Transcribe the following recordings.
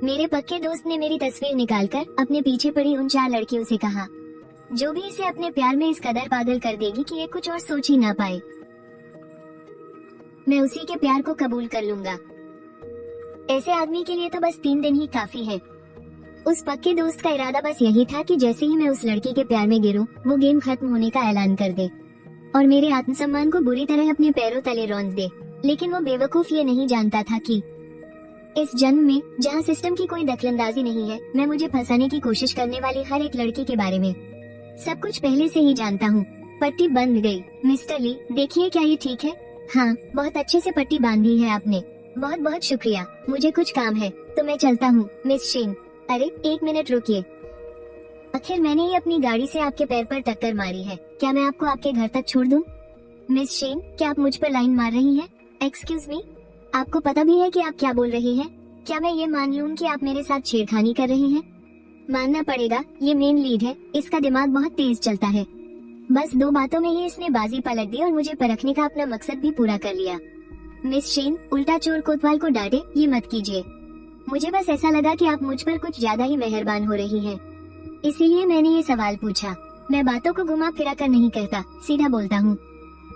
मेरे पक्के दोस्त ने मेरी तस्वीर निकालकर अपने पीछे पड़ी उन 4 लड़कियों से कहा, जो भी इसे अपने प्यार में इस कदर पागल कर देगी कि ये कुछ और सोच ही ना पाए, मैं उसी के प्यार को कबूल कर लूंगा। ऐसे आदमी के लिए तो बस 3 दिन ही काफी है। उस पक्के दोस्त का इरादा बस यही था कि जैसे ही मैं उस लड़की के प्यार में गिरूं, वो गेम खत्म होने का ऐलान कर दे और मेरे आत्मसम्मान को बुरी तरह अपने पैरों तले रौंद दे। लेकिन वो बेवकूफ ये नहीं जानता था कि इस जन्म में, जहाँ सिस्टम की कोई दखलंदाजी नहीं है, मैं मुझे फंसाने की कोशिश करने वाली हर एक लड़की के बारे में सब कुछ पहले से ही जानता हूँ। पट्टी बंध गई। मिस्टर ली, देखिए क्या ये ठीक है? हाँ, बहुत अच्छे से पट्टी बांधी है आपने। बहुत बहुत शुक्रिया। मुझे कुछ काम है तो मैं चलता हूँ, मिस शेन। अरे 1 मिनट रुकिए। आखिर मैंने ही अपनी गाड़ी से आपके पैर पर टक्कर मारी है। क्या मैं आपको आपके घर तक छोड़ दूं? मिस शेन, क्या आप मुझ पर लाइन मार रही हैं? एक्सक्यूज मी, आपको पता भी है कि आप क्या बोल रही हैं? क्या मैं ये मान लूं कि आप मेरे साथ छेड़खानी कर रही हैं? मानना पड़ेगा, ये मेन लीड है, इसका दिमाग बहुत तेज चलता है। बस 2 बातों में ही इसने बाजी पलट दी और मुझे परखने का अपना मकसद भी पूरा कर लिया। मिस शेन, उल्टा चोर कोतवाल को डांटे, ये मत कीजिए। मुझे बस ऐसा लगा कि आप मुझ पर कुछ ज्यादा ही मेहरबान हो रही हैं, इसीलिए मैंने ये सवाल पूछा। मैं बातों को घुमा फिरा कर नहीं कहता, सीधा बोलता हूँ।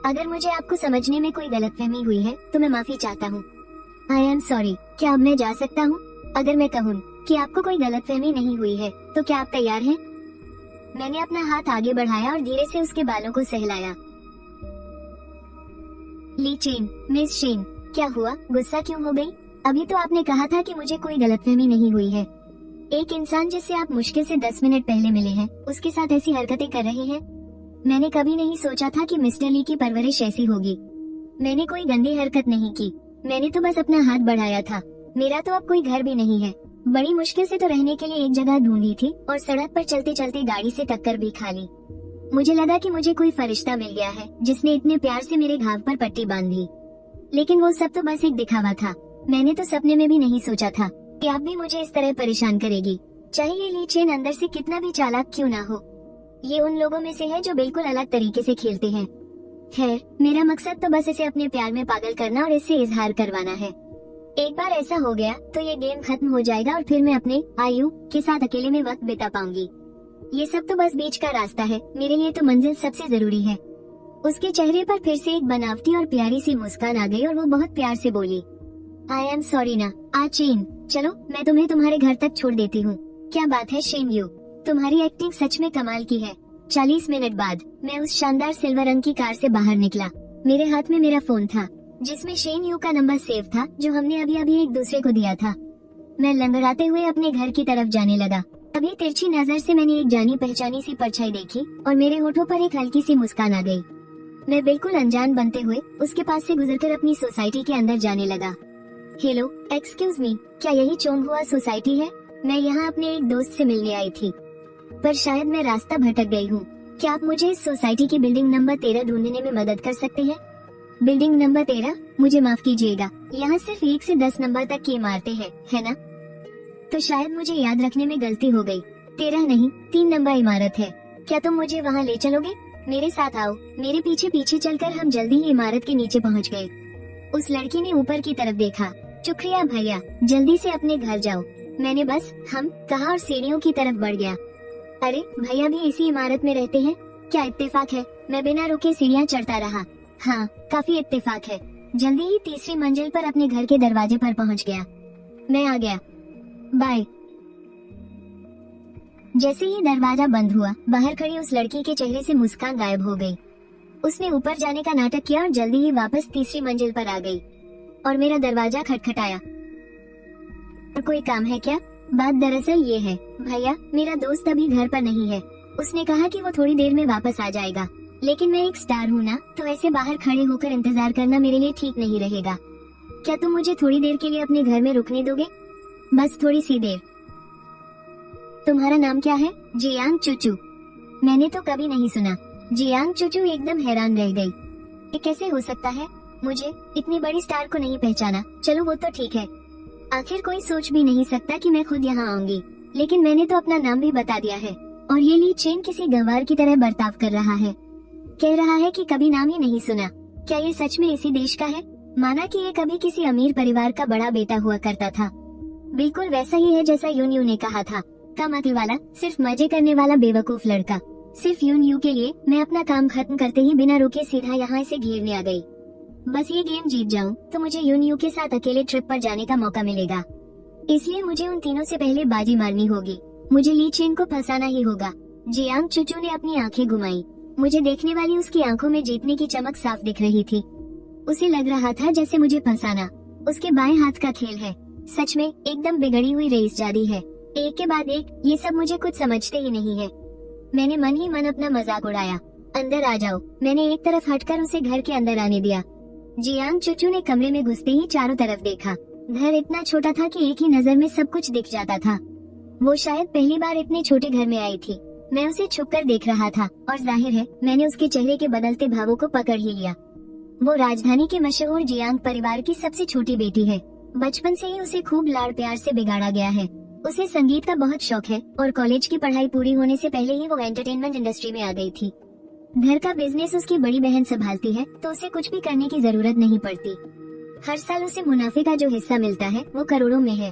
अगर मुझे आपको समझने में कोई गलतफहमी हुई है तो मैं माफी चाहता हूँ। I am sorry. क्या अब मैं जा सकता हूँ? अगर मैं कहूँ कि आपको कोई गलतफहमी नहीं हुई है तो क्या आप तैयार हैं? मैंने अपना हाथ आगे बढ़ाया और धीरे से उसके बालों को सहलाया। ली चेन, मिस शेन, क्या हुआ? गुस्सा क्यों हो गई? अभी तो आपने कहा था कि मुझे कोई गलतफहमी नहीं हुई है। एक इंसान जिससे आप मुश्किल से 10 मिनट पहले मिले हैं, उसके साथ ऐसी हरकतें कर रहे हैं। मैंने कभी नहीं सोचा था कि मिस्टर ली की परवरिश ऐसी होगी। मैंने कोई गंदी हरकत नहीं की, मैंने तो बस अपना हाथ बढ़ाया था। मेरा तो अब कोई घर भी नहीं है। बड़ी मुश्किल से तो रहने के लिए एक जगह ढूंढी थी और सड़क पर चलते चलते गाड़ी से टक्कर भी खा ली। मुझे लगा कि मुझे कोई फरिश्ता मिल गया है जिसने इतने प्यार से मेरे घाव पर पट्टी बांधी। लेकिन वो सब तो बस एक दिखावा था। मैंने तो सपने में भी नहीं सोचा था कि आप भी मुझे इस तरह परेशान करेगी, चाहे ये ली चेन अंदर से कितना भी चालाक क्यों ना हो। ये उन लोगों में से है जो बिल्कुल अलग तरीके से खेलते हैं। खैर, मेरा मकसद तो बस इसे अपने प्यार में पागल करना और इससे इजहार करवाना है। एक बार ऐसा हो गया तो ये गेम खत्म हो जाएगा और फिर मैं अपने आयु के साथ अकेले में वक्त बिता पाऊंगी। ये सब तो बस बीच का रास्ता है, मेरे लिए तो मंजिल सबसे जरूरी है। उसके चेहरे पर फिर से एक बनावटी और प्यारी सी मुस्कान आ गई और वो बहुत प्यार से बोली, आई एम सॉरी ना, चेन, चलो मैं तुम्हें तुम्हारे घर तक छोड़ देती हूँ। क्या बात है शेन यू, तुम्हारी एक्टिंग सच में कमाल की है। 40 मिनट बाद मैं उस शानदार सिल्वर रंग की कार से बाहर निकला। मेरे हाथ में मेरा फोन था जिसमें शेन यू का नंबर सेव था जो हमने अभी अभी एक दूसरे को दिया था। मैं लंगड़ाते हुए अपने घर की तरफ जाने लगा। अभी तिरछी नजर से मैंने एक जानी पहचानी सी परछाई देखी और मेरे होठों पर एक हल्की सी मुस्कान आ गई। मैं बिल्कुल अनजान बनते हुए उसके पास से गुजरकर अपनी सोसाइटी के अंदर जाने लगा। हेलो, एक्सक्यूज मी, क्या यही चोंगहुआ सोसाइटी है? मैं यहाँ अपने एक दोस्त से मिलने आई थी, पर शायद मैं रास्ता भटक गई हूँ। क्या आप मुझे इस सोसाइटी की बिल्डिंग नंबर 13 ढूंढने में मदद कर सकते हैं? Building number 13? मुझे माफ कीजिएगा, यहाँ सिर्फ 1 से 10 नंबर तक की इमारतें हैं, है ना? तो शायद मुझे याद रखने में गलती हो गई। 13 नहीं, 3 नंबर इमारत है। क्या तुम मुझे वहाँ ले चलोगे? मेरे साथ आओ। मेरे पीछे पीछे चलकर हम जल्दी ही इमारत के नीचे पहुँच गए। उस लड़की ने ऊपर की तरफ देखा। शुक्रिया भैया, जल्दी से अपने घर जाओ। मैंने बस हम कहा और सीढ़ियों की तरफ बढ़ गया। अरे भैया भी इसी इमारत में रहते हैं? क्या इत्तेफाक है। मैं बिना रुके सीढ़ियाँ चढ़ता रहा। हाँ, काफी इत्तेफाक है। जल्दी ही तीसरी मंजिल पर अपने घर के दरवाजे पर पहुँच गया। मैं आ गया, बाय। जैसे ही दरवाजा बंद हुआ, बाहर खड़ी उस लड़की के चेहरे से मुस्कान गायब हो गई। उसने ऊपर जाने का नाटक किया और जल्दी ही वापस तीसरी मंजिल पर आ गई और मेरा दरवाजा खटखटाया। और कोई काम है क्या? बात दरअसल ये है भैया, मेरा दोस्त अभी घर पर नहीं है। उसने कहा कि वो थोड़ी देर में वापस आ जाएगा, लेकिन मैं एक स्टार हूँ ना, तो ऐसे बाहर खड़े होकर इंतजार करना मेरे लिए ठीक नहीं रहेगा। क्या तुम मुझे थोड़ी देर के लिए अपने घर में रुकने दोगे? बस थोड़ी सी देर। तुम्हारा नाम क्या है? जियांग चुचू। मैंने तो कभी नहीं सुना। जियांग चुचू एकदम हैरान रह गई। ये कैसे हो सकता है? मुझे इतनी बड़ी स्टार को नहीं पहचाना। चलो वो तो ठीक है, आखिर कोई सोच भी नहीं सकता कि मैं खुद यहाँ आऊंगी, लेकिन मैंने तो अपना नाम भी बता दिया है। और ये ली चेन किसी गंवार की तरह बर्ताव कर रहा है। कह रहा है कि कभी नाम ही नहीं सुना। क्या ये सच में इसी देश का है? माना कि ये कभी किसी अमीर परिवार का बड़ा बेटा हुआ करता था। बिल्कुल वैसा ही है जैसा यून यू ने कहा था। कम अक्ल वाला, सिर्फ मजे करने वाला बेवकूफ लड़का। सिर्फ यून यू के लिए मैं अपना काम खत्म करते ही बिना रुके सीधा यहाँ इसे घेरने आ गई। बस ये गेम जीत जाऊं तो मुझे यून यू के साथ अकेले ट्रिप पर जाने का मौका मिलेगा। इसलिए मुझे उन तीनों से पहले बाजी मारनी होगी। मुझे ली चेन को फंसाना ही होगा। जियांग चुचू ने अपनी आंखें घुमाई। मुझे देखने वाली उसकी आंखों में जीतने की चमक साफ दिख रही थी। उसे लग रहा था जैसे मुझे फंसाना उसके बाएं हाथ का खेल है। सच में एकदम बिगड़ी हुई रईसजादी है। एक के बाद एक ये सब मुझे कुछ समझते ही नहीं है। मैंने मन ही मन अपना मजाक उड़ाया। अंदर आ जाओ। मैंने एक तरफ हटकर उसे घर के अंदर आने दिया। जियांग चुचू ने कमरे में घुसते ही चारों तरफ देखा। घर इतना छोटा था कि एक ही नजर में सब कुछ दिख जाता था। वो शायद पहली बार इतने छोटे घर में आई थी। मैं उसे छुपकर देख रहा था और जाहिर है मैंने उसके चेहरे के बदलते भावों को पकड़ ही लिया। वो राजधानी के मशहूर जियांग परिवार की सबसे छोटी बेटी है। बचपन से ही उसे खूब लाड़ प्यार से बिगाड़ा गया है। उसे संगीत का बहुत शौक है और कॉलेज की पढ़ाई पूरी होने से पहले ही वो एंटरटेनमेंट इंडस्ट्री में आ गई थी। घर का बिजनेस उसकी बड़ी बहन संभालती है तो उसे कुछ भी करने की जरूरत नहीं पड़ती। हर साल उसे मुनाफे का जो हिस्सा मिलता है वो करोड़ों में है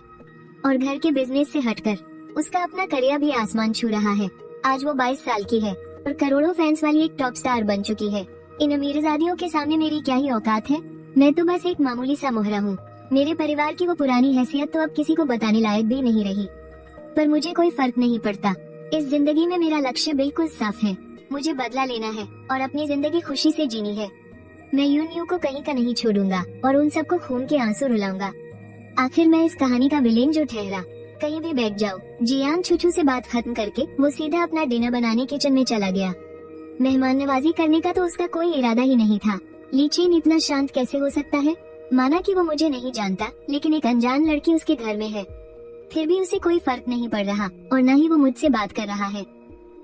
और घर के बिजनेस से हटकर उसका अपना करियर भी आसमान छू रहा है। आज वो 22 साल की है और करोड़ों फैंस वाली एक टॉप स्टार बन चुकी है। इन अमीरजादियों के सामने मेरी क्या ही औकात है। मैं तो बस एक मामूली सा मोहरा हूँ। मेरे परिवार की वो पुरानी हैसियत तो अब किसी को बताने लायक भी नहीं रही। पर मुझे कोई फर्क नहीं पड़ता। इस जिंदगी में मेरा लक्ष्य बिल्कुल साफ है। मुझे बदला लेना है और अपनी जिंदगी खुशी से जीनी है। मैं यून यू को कहीं का नहीं छोड़ूंगा और उन सबको खून के आंसू रुलाऊंगा। आखिर मैं इस कहानी का विलेन जो ठहरा। कहीं भी बैठ जाओ। जियांग चुचू से बात खत्म करके वो सीधा अपना डिनर बनाने किचन में चला गया। मेहमान नवाजी करने का तो उसका कोई इरादा ही नहीं था। ली चेन इतना शांत कैसे हो सकता है। माना कि वो मुझे नहीं जानता लेकिन एक अनजान लड़की उसके घर में है। फिर भी उसे कोई फर्क नहीं पड़ रहा और न ही वो मुझसे बात कर रहा है।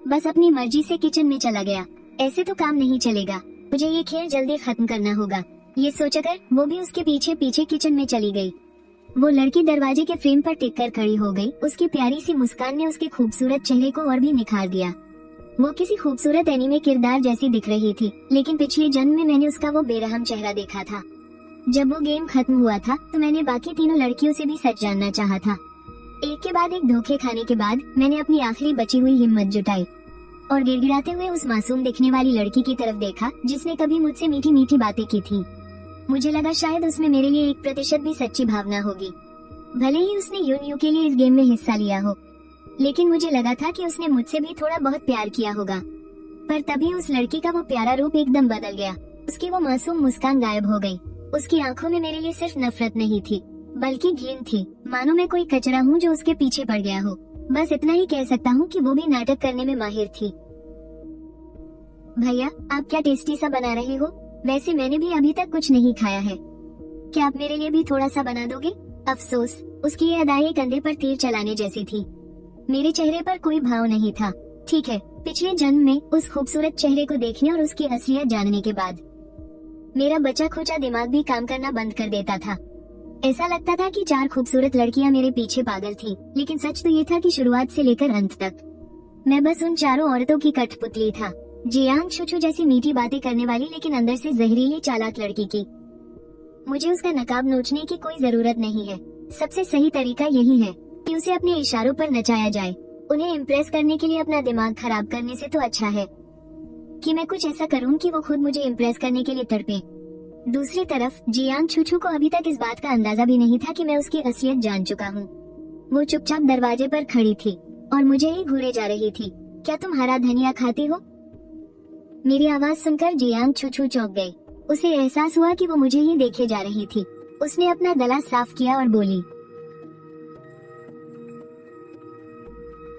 बस अपनी मर्जी से किचन में चला गया। ऐसे तो काम नहीं चलेगा। मुझे ये खेल जल्दी खत्म करना होगा। ये सोचकर वो भी उसके पीछे पीछे किचन में चली गई। वो लड़की दरवाजे के फ्रेम पर टिककर खड़ी हो गई। उसकी प्यारी सी मुस्कान ने उसके खूबसूरत चेहरे को और भी निखार दिया। वो किसी खूबसूरत एनीमे किरदार जैसी दिख रही थी लेकिन पिछले जन्म में मैंने उसका वो बेरहम चेहरा देखा था। जब वो गेम खत्म हुआ था तो मैंने बाकी तीनों लड़कियों से भी सच जानना चाहा था। एक के बाद एक धोखे खाने के बाद मैंने अपनी आखिरी बची हुई हिम्मत जुटाई और गिड़गिड़ाते हुए उस मासूम दिखने वाली लड़की की तरफ देखा जिसने कभी मुझसे मीठी मीठी बातें की थी। मुझे लगा शायद उसमें मेरे लिए 1% भी सच्ची भावना होगी। भले ही उसने यून यू के लिए इस गेम में हिस्सा लिया हो लेकिन मुझे लगा था कि उसने मुझसे भी थोड़ा बहुत प्यार किया होगा। पर तभी उस लड़की का वो प्यारा रूप एकदम बदल गया। उसकी वो मासूम मुस्कान गायब हो गई। उसकी आंखों में मेरे लिए सिर्फ नफरत नहीं थी बल्कि घिन थी। मानो मैं कोई कचरा हूँ जो उसके पीछे पड़ गया हो। बस इतना ही कह सकता हूँ कि वो भी नाटक करने में माहिर थी। भैया आप क्या टेस्टी सा बना रहे हो। वैसे मैंने भी अभी तक कुछ नहीं खाया है। क्या आप मेरे लिए भी थोड़ा सा बना दोगे। अफसोस उसकी ये अदाएं कंधे पर तीर चलाने जैसी थी। मेरे चेहरे पर कोई भाव नहीं था। ठीक है, पिछले जन्म में उस खूबसूरत चेहरे को देखने और उसकी असलियत जानने के बाद मेरा बचा खुचा दिमाग भी काम करना बंद कर देता था। ऐसा लगता था कि 4 खूबसूरत लड़कियां मेरे पीछे पागल थीं, लेकिन सच तो ये था कि शुरुआत से लेकर अंत तक मैं बस उन चारों औरतों की कठपुतली था। जियांग चुचू जैसी मीठी बातें करने वाली लेकिन अंदर से जहरीली चालाक लड़की की। मुझे उसका नकाब नोचने की कोई जरूरत नहीं है। सबसे सही तरीका यही है कि उसे अपने इशारों पर नचाया जाए। उन्हें इम्प्रेस करने के लिए अपना दिमाग खराब करने से तो अच्छा है कि मैं कुछ ऐसा करूं कि वो खुद मुझे इम्प्रेस करने के लिए तड़पे। दूसरी तरफ जियांग चुचू को अभी तक इस बात का अंदाजा भी नहीं था कि मैं उसकी असलियत जान चुका हूँ। वो चुपचाप दरवाजे पर खड़ी थी और मुझे ही घूरे जा रही थी। क्या तुम हरा धनिया खाती हो। मेरी आवाज सुनकर जियांग चुचू चौंक गई। उसे एहसास हुआ कि वो मुझे ही देखे जा रही थी। उसने अपना गला साफ किया और बोली।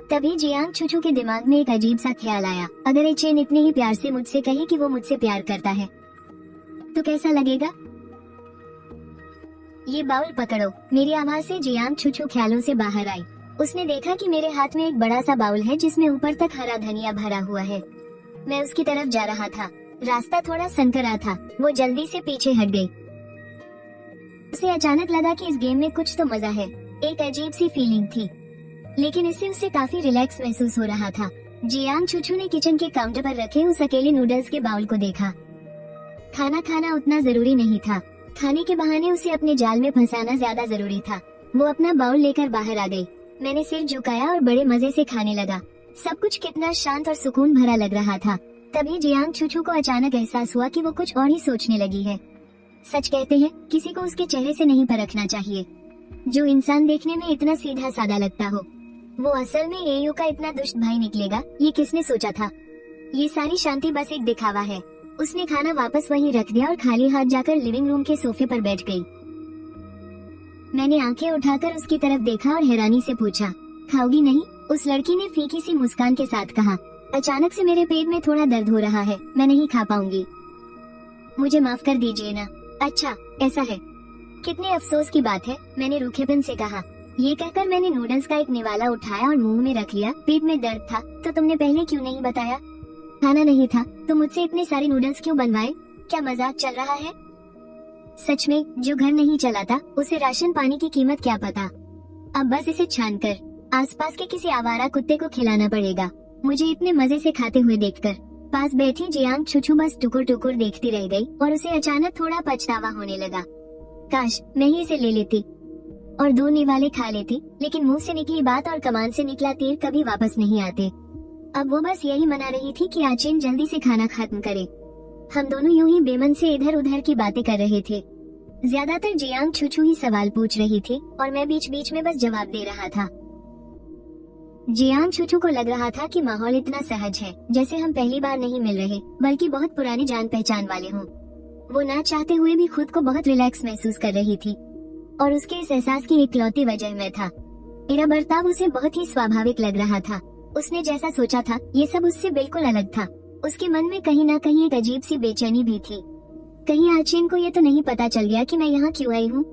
तभी जियांग चुचू के दिमाग में एक अजीब सा ख्याल आया। अगर ये चेन इतने ही प्यार से मुझसे कहे कि वो मुझसे प्यार करता है तो कैसा लगेगा। ये बाउल पकड़ो। मेरी आवाज से जियांग चुचू ख्यालों से बाहर आई। उसने देखा कि मेरे हाथ में एक बड़ा सा बाउल है जिसमें ऊपर तक हरा धनिया भरा हुआ है। मैं उसकी तरफ जा रहा था। रास्ता थोड़ा संकरा था। वो जल्दी से पीछे हट गई। उसे अचानक लगा कि इस गेम में कुछ तो मजा है। एक अजीब सी फीलिंग थी लेकिन इससे उसे काफी रिलैक्स महसूस हो रहा था। जियांग चुचू ने किचन के काउंटर पर रखे उस अकेले नूडल्स के बाउल को देखा। खाना खाना उतना जरूरी नहीं था। खाने के बहाने उसे अपने जाल में फंसाना ज्यादा जरूरी था। वो अपना बाउल लेकर बाहर आ गई। मैंने सिर झुकाया और बड़े मजे से खाने लगा। सब कुछ कितना शांत और सुकून भरा लग रहा था। तभी जियांग छुछू को अचानक एहसास हुआ कि वो कुछ और ही सोचने लगी है। सच कहते हैं, किसी को उसके चेहरे से नहीं परखना चाहिए। जो इंसान देखने में इतना सीधा साधा लगता हो, वो असल में एयू का इतना दुष्ट भाई निकलेगा, ये किसने सोचा था। ये सारी शांति बस एक दिखावा है। उसने खाना वापस वहीं रख दिया और खाली हाथ जाकर लिविंग रूम के सोफे पर बैठ गई। मैंने आंखें उठाकर उसकी तरफ देखा और हैरानी से पूछा, खाओगी नहीं? उस लड़की ने फीकी सी मुस्कान के साथ कहा। अचानक से मेरे पेट में थोड़ा दर्द हो रहा है, मैं नहीं खा पाऊंगी। मुझे माफ कर दीजिए ना। अच्छा, ऐसा है, कितने अफसोस की बात है, मैंने रूखेपन से कहा। ये कहकर मैंने नूडल्स का एक निवाला उठाया और मुंह में रख लिया। पेट में दर्द था तो तुमने पहले क्यों नहीं बताया? खाना नहीं था तो मुझसे इतने सारे नूडल्स क्यों बनवाए? क्या मजाक चल रहा है? सच में, जो घर नहीं चलाता उसे राशन पानी की कीमत क्या पता। अब बस इसे छानकर आसपास के किसी आवारा कुत्ते को खिलाना पड़ेगा। मुझे इतने मजे से खाते हुए देखकर पास बैठी जियांग छुछू बस टुकुर टुकुर देखती रह गई और उसे अचानक थोड़ा पछतावा होने लगा। काश मैं ही इसे ले लेती और 2 निवाले खा लेती, लेकिन मुंह से निकली बात और कमान से निकला तीर कभी वापस नहीं आते। अब वो बस यही मना रही थी कि आचेन जल्दी से खाना खत्म करे। हम दोनों यूं ही बेमन से इधर उधर की बातें कर रहे थे। ज्यादातर जियांग छुछू ही सवाल पूछ रही थी और मैं बीच बीच में बस जवाब दे रहा था। जियांग छुछू को लग रहा था कि माहौल इतना सहज है जैसे हम पहली बार नहीं मिल रहे, बल्कि बहुत पुरानी जान पहचान वाले हों। वो ना चाहते हुए भी खुद को बहुत रिलैक्स महसूस कर रही थी और उसके इस एहसास की इकलौती वजह मैं था। मेरा बर्ताव उसे बहुत ही स्वाभाविक लग रहा था। उसने जैसा सोचा था ये सब उससे बिल्कुल अलग था। उसके मन में कहीं ना कहीं एक अजीब सी बेचैनी भी थी। कहीं आचेन को ये तो नहीं पता चल गया कि मैं यहाँ क्यों आई हूँ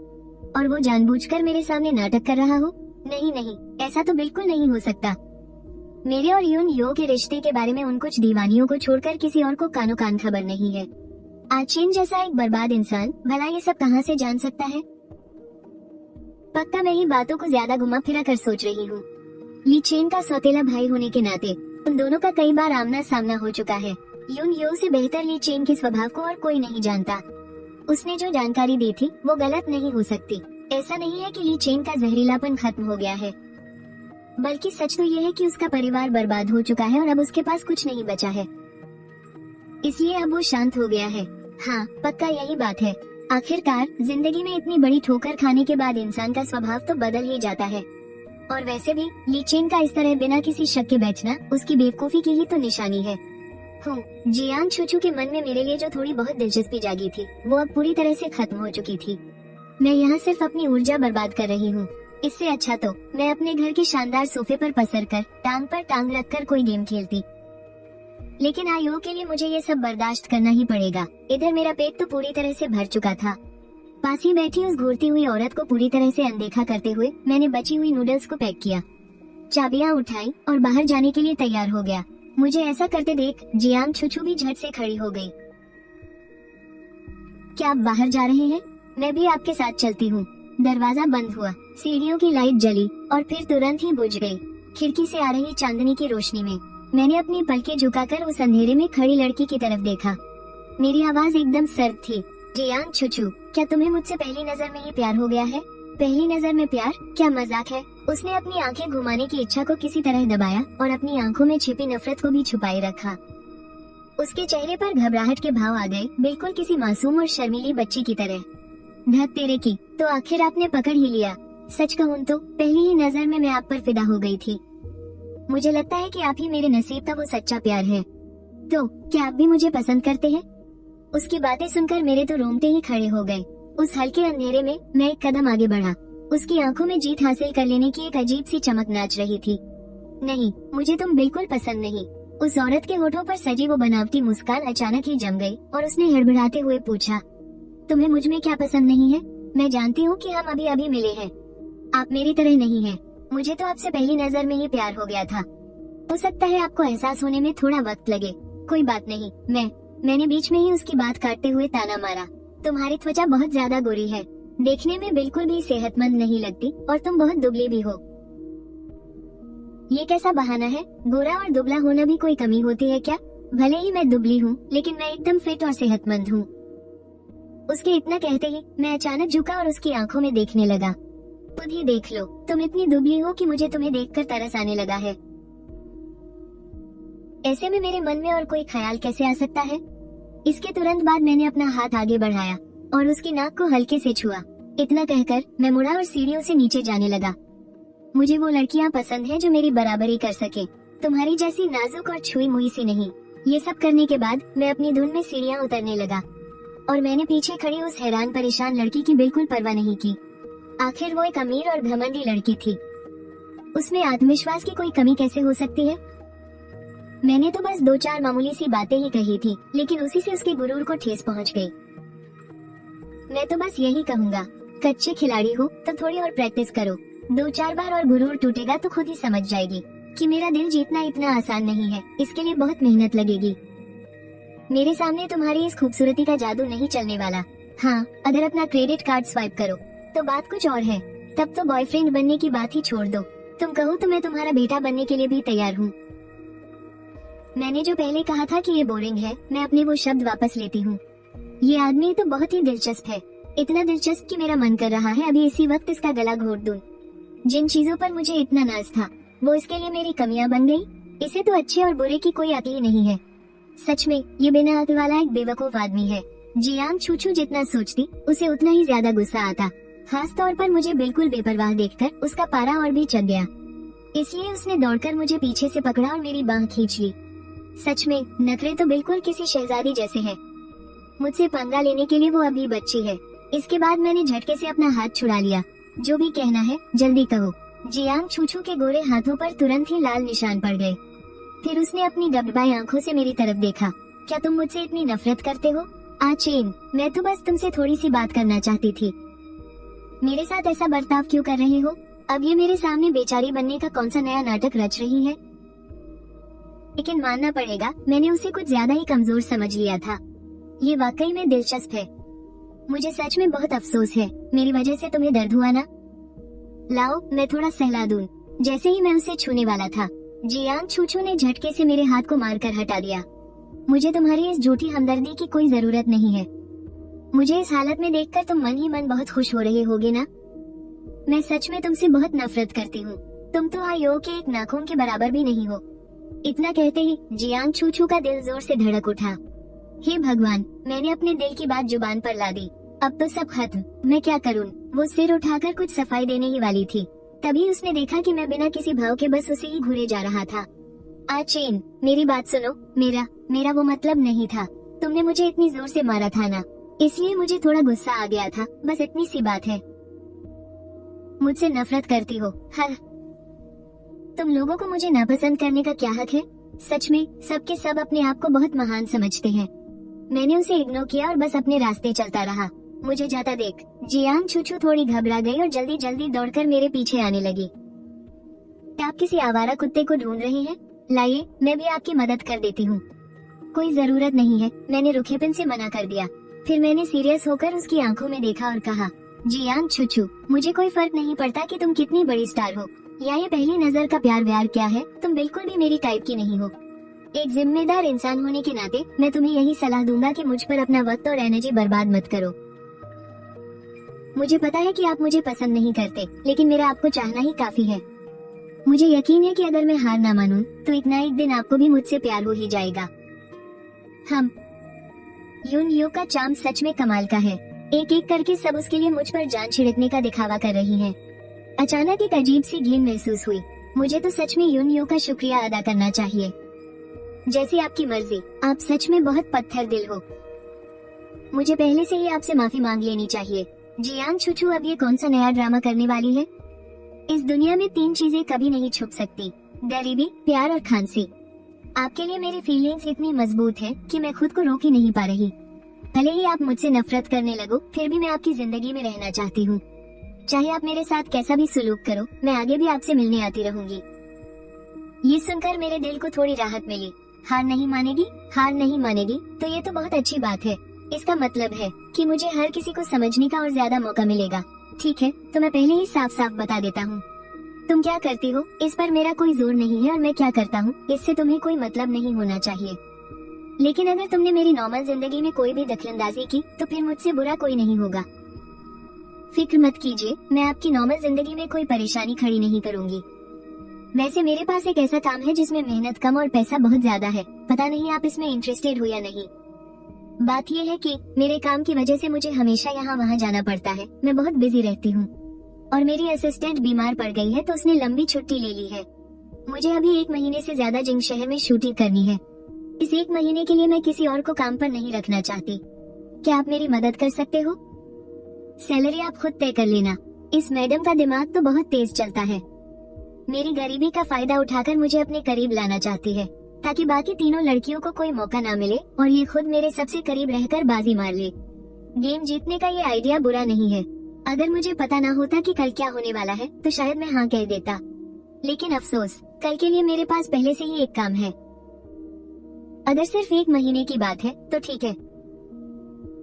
और वो जानबूझकर मेरे सामने नाटक कर रहा हो? नहीं नहीं, ऐसा तो बिल्कुल नहीं हो सकता। मेरे और यून यो के रिश्ते के बारे में उन कुछ दीवानियों को छोड़कर किसी और को कानो कान खबर नहीं है। आचेन जैसा एक बर्बाद इंसान भला ये सब कहाँ से जान सकता है? पक्का मैं ही बातों को ज्यादा घुमा फिरा कर सोच रही हूँ। ली चेन का सौतेला भाई होने के नाते उन दोनों का कई बार आमना सामना हो चुका है। यून यो से बेहतर ली चेन के स्वभाव को और कोई नहीं जानता। उसने जो जानकारी दी थी वो गलत नहीं हो सकती। ऐसा नहीं है कि ली चेन का जहरीलापन खत्म हो गया है, बल्कि सच तो ये है कि उसका परिवार बर्बाद हो चुका है और अब उसके पास कुछ नहीं बचा है, इसलिए अब वो शांत हो गया है। हाँ, पक्का यही बात है। आखिरकार जिंदगी में इतनी बड़ी ठोकर खाने के बाद इंसान का स्वभाव तो बदल ही जाता है। और वैसे भी ली चेन का इस तरह बिना किसी शक के बैठना उसकी बेवकूफी की ही तो निशानी है। जियांग छुछू के मन में मेरे लिए जो थोड़ी बहुत दिलचस्पी जागी थी वो अब पूरी तरह से खत्म हो चुकी थी। मैं यहाँ सिर्फ अपनी ऊर्जा बर्बाद कर रही हूँ। इससे अच्छा तो मैं अपने घर के शानदार सोफे पर पसर कर टांग पर टांग रखकर कोई गेम खेलती। लेकिन आयु के लिए मुझे ये सब बर्दाश्त करना ही पड़ेगा। इधर मेरा पेट तो पूरी तरह से भर चुका था। पास ही बैठी उस घूरती हुई औरत को पूरी तरह से अनदेखा करते हुए मैंने बची हुई नूडल्स को पैक किया, चाबियां उठाई और बाहर जाने के लिए तैयार हो गया। मुझे ऐसा करते देख जियांग छुछू भी झट से खड़ी हो गई। क्या आप बाहर जा रहे हैं? मैं भी आपके साथ चलती हूँ। दरवाजा बंद हुआ, सीढ़ियों की लाइट जली और फिर तुरंत ही बुझ गई। खिड़की से आ रही चांदनी की रोशनी में मैंने अपनी पलकें झुकाकर उस अंधेरे में खड़ी लड़की की तरफ देखा। मेरी आवाज एकदम सर्द थी। जियांग छुछू, क्या तुम्हें मुझसे पहली नजर में ही प्यार हो गया है? पहली नजर में प्यार? क्या मजाक है? उसने अपनी आंखें घुमाने की इच्छा को किसी तरह दबाया और अपनी आंखों में छिपी नफरत को भी छुपाए रखा। उसके चेहरे पर घबराहट के भाव आ गए, बिल्कुल किसी मासूम और शर्मीली बच्ची की तरह। धत तेरे की, तो आखिर आपने पकड़ ही लिया। सच कहूँ तो पहली ही नजर में मैं आप पर फिदा हो गई थी। मुझे लगता है कि आप ही मेरे नसीब का वो सच्चा प्यार है। तो क्या आप भी मुझे पसंद करते हैं? उसकी बातें सुनकर मेरे तो रोंगटे ही खड़े हो गए। उस हल्के अंधेरे में मैं एक कदम आगे बढ़ा। उसकी आंखों में जीत हासिल कर लेने की एक अजीब सी चमक नाच रही थी। नहीं, मुझे तुम बिल्कुल पसंद नहीं। उस औरत के होठों पर सजी वो बनावटी मुस्कान अचानक ही जम गई और उसने हड़बड़ाते हुए पूछा, तुम्हें मुझ में क्या पसंद नहीं है? मैं जानती हूँ कि हम अभी अभी मिले हैं। आप मेरी तरह नहीं हैं। मुझे तो आपसे पहली नजर में ही प्यार हो गया था। हो सकता है आपको एहसास होने में थोड़ा वक्त लगे। कोई बात नहीं। मैंने बीच में ही उसकी बात काटते हुए ताना मारा, तुम्हारी त्वचा बहुत ज्यादा गोरी है, देखने में बिल्कुल भी सेहतमंद नहीं लगती और तुम बहुत दुबली भी हो। ये कैसा बहाना है? गोरा और दुबला होना भी कोई कमी होती है क्या? भले ही मैं दुबली हूँ लेकिन मैं एकदम फिट और सेहतमंद हूँ। उसके इतना कहते ही मैं अचानक झुका और उसकी आंखों में देखने लगा। खुद ही देख लो, तुम इतनी दुबली हो कि मुझे तुम्हें देखकर तरस आने लगा है। ऐसे में मेरे मन में और कोई ख्याल कैसे आ सकता है। इसके तुरंत बाद मैंने अपना हाथ आगे बढ़ाया और उसकी नाक को हल्के से छुआ। इतना कहकर मैं मुड़ा और सीढ़ियों से नीचे जाने लगा। मुझे वो लड़कियां पसंद है जो मेरी बराबरी कर सके, तुम्हारी जैसी नाजुक और छुई मुई सी नहीं। ये सब करने के बाद मैं अपनी धुन में सीढ़ियां उतरने लगा और मैंने पीछे खड़ी उस हैरान परेशान लड़की की बिल्कुल परवाह नहीं की। आखिर वो एक अमीर और घमंडी लड़की थी, उसमें आत्मविश्वास की कोई कमी कैसे हो सकती है। मैंने तो बस 2-4 मामूली सी बातें ही कही थी, लेकिन उसी से उसके गुरूर को ठेस पहुंच गई। मैं तो बस यही कहूँगा, कच्चे खिलाड़ी हो तो थोड़ी और प्रैक्टिस करो। 2-4 बार और गुरूर टूटेगा तो खुद ही समझ जाएगी कि मेरा दिल जीतना इतना आसान नहीं है, इसके लिए बहुत मेहनत लगेगी। मेरे सामने तुम्हारी इस खूबसूरती का जादू नहीं चलने वाला। हाँ, अगर अपना क्रेडिट कार्ड स्वाइप करो तो बात कुछ और है, तब तो बॉयफ्रेंड बनने की बात ही छोड़ दो। तुम कहो तो मैं तुम्हारा बेटा बनने के लिए भी तैयार हूँ। मैंने जो पहले कहा था कि ये बोरिंग है, मैं अपने वो शब्द वापस लेती हूँ। ये आदमी तो बहुत ही दिलचस्प है, इतना दिलचस्प कि मेरा मन कर रहा है अभी इसी वक्त इसका गला घोट दूं। जिन चीजों पर मुझे इतना नाज था वो इसके लिए मेरी कमियां बन गई। इसे तो अच्छे और बुरे की कोई अकल ही नहीं है। सच में ये बिना अकल वाला एक बेवकूफ आदमी है। जियांग छूछू जितना सोचती उसे उतना ही ज्यादा गुस्सा आता। खास तौर पर मुझे बिल्कुल बेपरवाह देखकर उसका पारा और भी चढ़ गया, इसलिए उसने दौड़कर मुझे पीछे से पकड़ा और मेरी बांह खींच ली। सच में नखरे तो बिल्कुल किसी शहजादी जैसे हैं। मुझसे पंगा लेने के लिए वो अभी बच्ची है। इसके बाद मैंने झटके से अपना हाथ छुड़ा लिया। जो भी कहना है जल्दी कहो। जियांग छूछू के गोरे हाथों पर तुरंत ही लाल निशान पड़ गए। फिर उसने अपनी डबडबाई आंखों से मेरी तरफ देखा। क्या तुम मुझसे इतनी नफरत करते हो? आचेन, मैं तो बस तुमसे थोड़ी सी बात करना चाहती थी। मेरे साथ ऐसा बर्ताव क्यों कर रहे हो? अब ये मेरे सामने बेचारी बनने का कौन सा नया नाटक रच रही है? लेकिन मानना पड़ेगा, मैंने उसे कुछ ज्यादा ही कमजोर समझ लिया था। ये वाकई में दिलचस्प है। मुझे सच में बहुत अफसोस है, मेरी वजह से तुम्हें दर्द हुआ ना? लाओ मैं थोड़ा सहला दूं। जैसे ही मैं उसे छूने वाला था, जियांग छूछू ने झटके से मेरे हाथ को मारकर हटा दिया। मुझे तुम्हारी इस झूठी हमदर्दी की कोई जरूरत नहीं है। मुझे इस हालत में देखकर तुम मन ही मन बहुत खुश हो रहे होगे ना? मैं सच में तुमसे बहुत नफरत करती हूँ। तुम तो आयो के एक नाखून के बराबर भी नहीं हो। इतना कहते ही जियांग छूछू का दिल जोर से धड़क उठा। हे भगवान, मैंने अपने दिल की बात जुबान पर ला दी। अब तो सब खत्म, मैं क्या करूं? वो सिर उठाकर कुछ सफाई देने ही वाली थी, तभी उसने देखा कि मैं बिना किसी भाव के बस उसे ही घूरे जा रहा था। आचेन, मेरी बात सुनो। मेरा वो मतलब नहीं था। तुमने मुझे इतनी जोर से मारा था ना, इसलिए मुझे थोड़ा गुस्सा आ गया था, बस इतनी सी बात है। मुझसे नफरत करती हो? हाँ, तुम लोगों को मुझे नापसंद करने का क्या हक है? सच में सबके सब अपने आप को बहुत महान समझते हैं। मैंने उसे इग्नोर किया और बस अपने रास्ते चलता रहा। मुझे जाता देख जियांग छूछू थोड़ी घबरा गई और जल्दी जल्दी दौड़कर मेरे पीछे आने लगी। क्या आप किसी आवारा कुत्ते को ढूंढ रहे हैं? लाइए, मैं भी आपकी मदद कर देती हूँ। कोई जरूरत नहीं है, मैंने रुखेपन से मना कर दिया। फिर मैंने सीरियस होकर उसकी आंखों में देखा और कहा, जियांग छूछू, मुझे कोई फर्क नहीं पड़ता कि तुम कितनी बड़ी स्टार हो या ये पहली नजर का प्यार व्यार क्या है, तुम बिल्कुल भी मेरी टाइप की नहीं हो। एक जिम्मेदार इंसान होने के नाते मैं तुम्हें यही सलाह दूंगा कि मुझ पर अपना वक्त और एनर्जी बर्बाद मत करो। मुझे पता है कि आप मुझे पसंद नहीं करते, लेकिन मेरा आपको चाहना ही काफी है। मुझे यकीन है कि अगर मैं हार ना मानूं, तो एक ना एक दिन आपको भी मुझसे प्यार हो ही जाएगा। हम यून यो का चार्म सच में कमाल का है। एक एक करके सब उसके लिए मुझ पर जान छिड़कने का दिखावा कर रही हैं। अचानक एक अजीब सी घिन महसूस हुई। मुझे तो सच में यून यो का शुक्रिया अदा करना चाहिए। जैसी आपकी मर्जी, आप सच में बहुत पत्थर दिल हो। मुझे पहले से ही आपसे माफी मांग लेनी चाहिए। जियांग छूछू, अब ये कौन सा नया ड्रामा करने वाली है? इस दुनिया में 3 चीजें कभी नहीं छुप सकती, गरीबी, प्यार और खांसी। आपके लिए मेरी फीलिंग्स इतनी मजबूत है कि मैं खुद को रोक ही नहीं पा रही। भले ही आप मुझसे नफरत करने लगो, फिर भी मैं आपकी जिंदगी में रहना चाहती हूँ। चाहे आप मेरे साथ कैसा भी सुलूक करो, मैं आगे भी आपसे मिलने आती रहूंगी। ये सुनकर मेरे दिल को थोड़ी राहत मिली। हार नहीं मानेगी? हार नहीं मानेगी तो ये तो बहुत अच्छी बात है। इसका मतलब है कि मुझे हर किसी को समझने का और ज्यादा मौका मिलेगा। ठीक है, तो मैं पहले ही साफ साफ बता देता हूँ। तुम क्या करती हो इस पर मेरा कोई जोर नहीं है, और मैं क्या करता हूँ इससे तुम्हें कोई मतलब नहीं होना चाहिए। लेकिन अगर तुमने मेरी नॉर्मल जिंदगी में कोई भी दखलंदाजी की तो फिर मुझसे बुरा कोई नहीं होगा। फिक्र मत कीजिए, मैं आपकी नॉर्मल जिंदगी में कोई परेशानी खड़ी नहीं करूंगी। वैसे मेरे पास एक ऐसा काम है जिसमें मेहनत कम और पैसा बहुत ज्यादा है, पता नहीं आप इसमें इंटरेस्टेड हो या नहीं। बात यह है कि मेरे काम की वजह से मुझे हमेशा यहाँ वहाँ जाना पड़ता है, मैं बहुत बिजी रहती हूँ और मेरी असिस्टेंट बीमार पड़ गई है तो उसने लंबी छुट्टी ले ली है। मुझे अभी 1 महीने से ज्यादा जिंग शहर में शूटिंग करनी है। इस 1 महीने के लिए मैं किसी और को काम पर नहीं रखना चाहती। क्या आप मेरी मदद कर सकते हो? सैलरी आप खुद तय कर लेना। इस मैडम का दिमाग तो बहुत तेज चलता है। मेरी गरीबी का फायदा उठाकर मुझे अपने करीब लाना चाहती है ताकि बाकी तीनों लड़कियों को कोई मौका ना मिले और ये खुद मेरे सबसे करीब रहकर बाजी मार ले। गेम जीतने का ये आइडिया बुरा नहीं है। अगर मुझे पता ना होता कि कल क्या होने वाला है तो शायद मैं हाँ कह देता, लेकिन अफसोस, कल के लिए मेरे पास पहले से ही एक काम है। अगर सिर्फ 1 महीने की बात है तो ठीक है,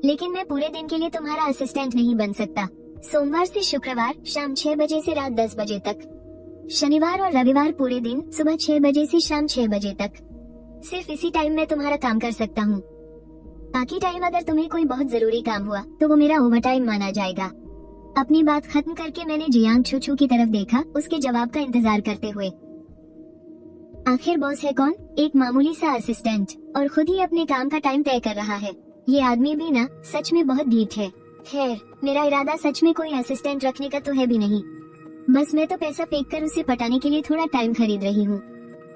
लेकिन मैं पूरे दिन के लिए तुम्हारा असिस्टेंट नहीं बन सकता। सोमवार से शुक्रवार शाम 6 बजे से रात 10 बजे तक, शनिवार और रविवार पूरे दिन सुबह 6 बजे से शाम 6 बजे तक। सिर्फ इसी टाइम में तुम्हारा काम कर सकता हूँ। बाकी टाइम अगर तुम्हें कोई बहुत जरूरी काम हुआ तो वो मेरा ओवर टाइम माना जाएगा। अपनी बात खत्म करके मैंने जियांग छू छू की तरफ देखा, उसके जवाब का इंतजार करते हुए। आखिर बॉस है कौन? एक मामूली सा असिस्टेंट, और खुद ही अपने काम का टाइम तय कर रहा है। ये आदमी भी ना सच में बहुत ढीठ है। खैर, मेरा इरादा सच में कोई असिस्टेंट रखने का तो है भी नहीं, बस मैं तो पैसा फेंक कर उसे पटाने के लिए थोड़ा टाइम खरीद रही हूँ।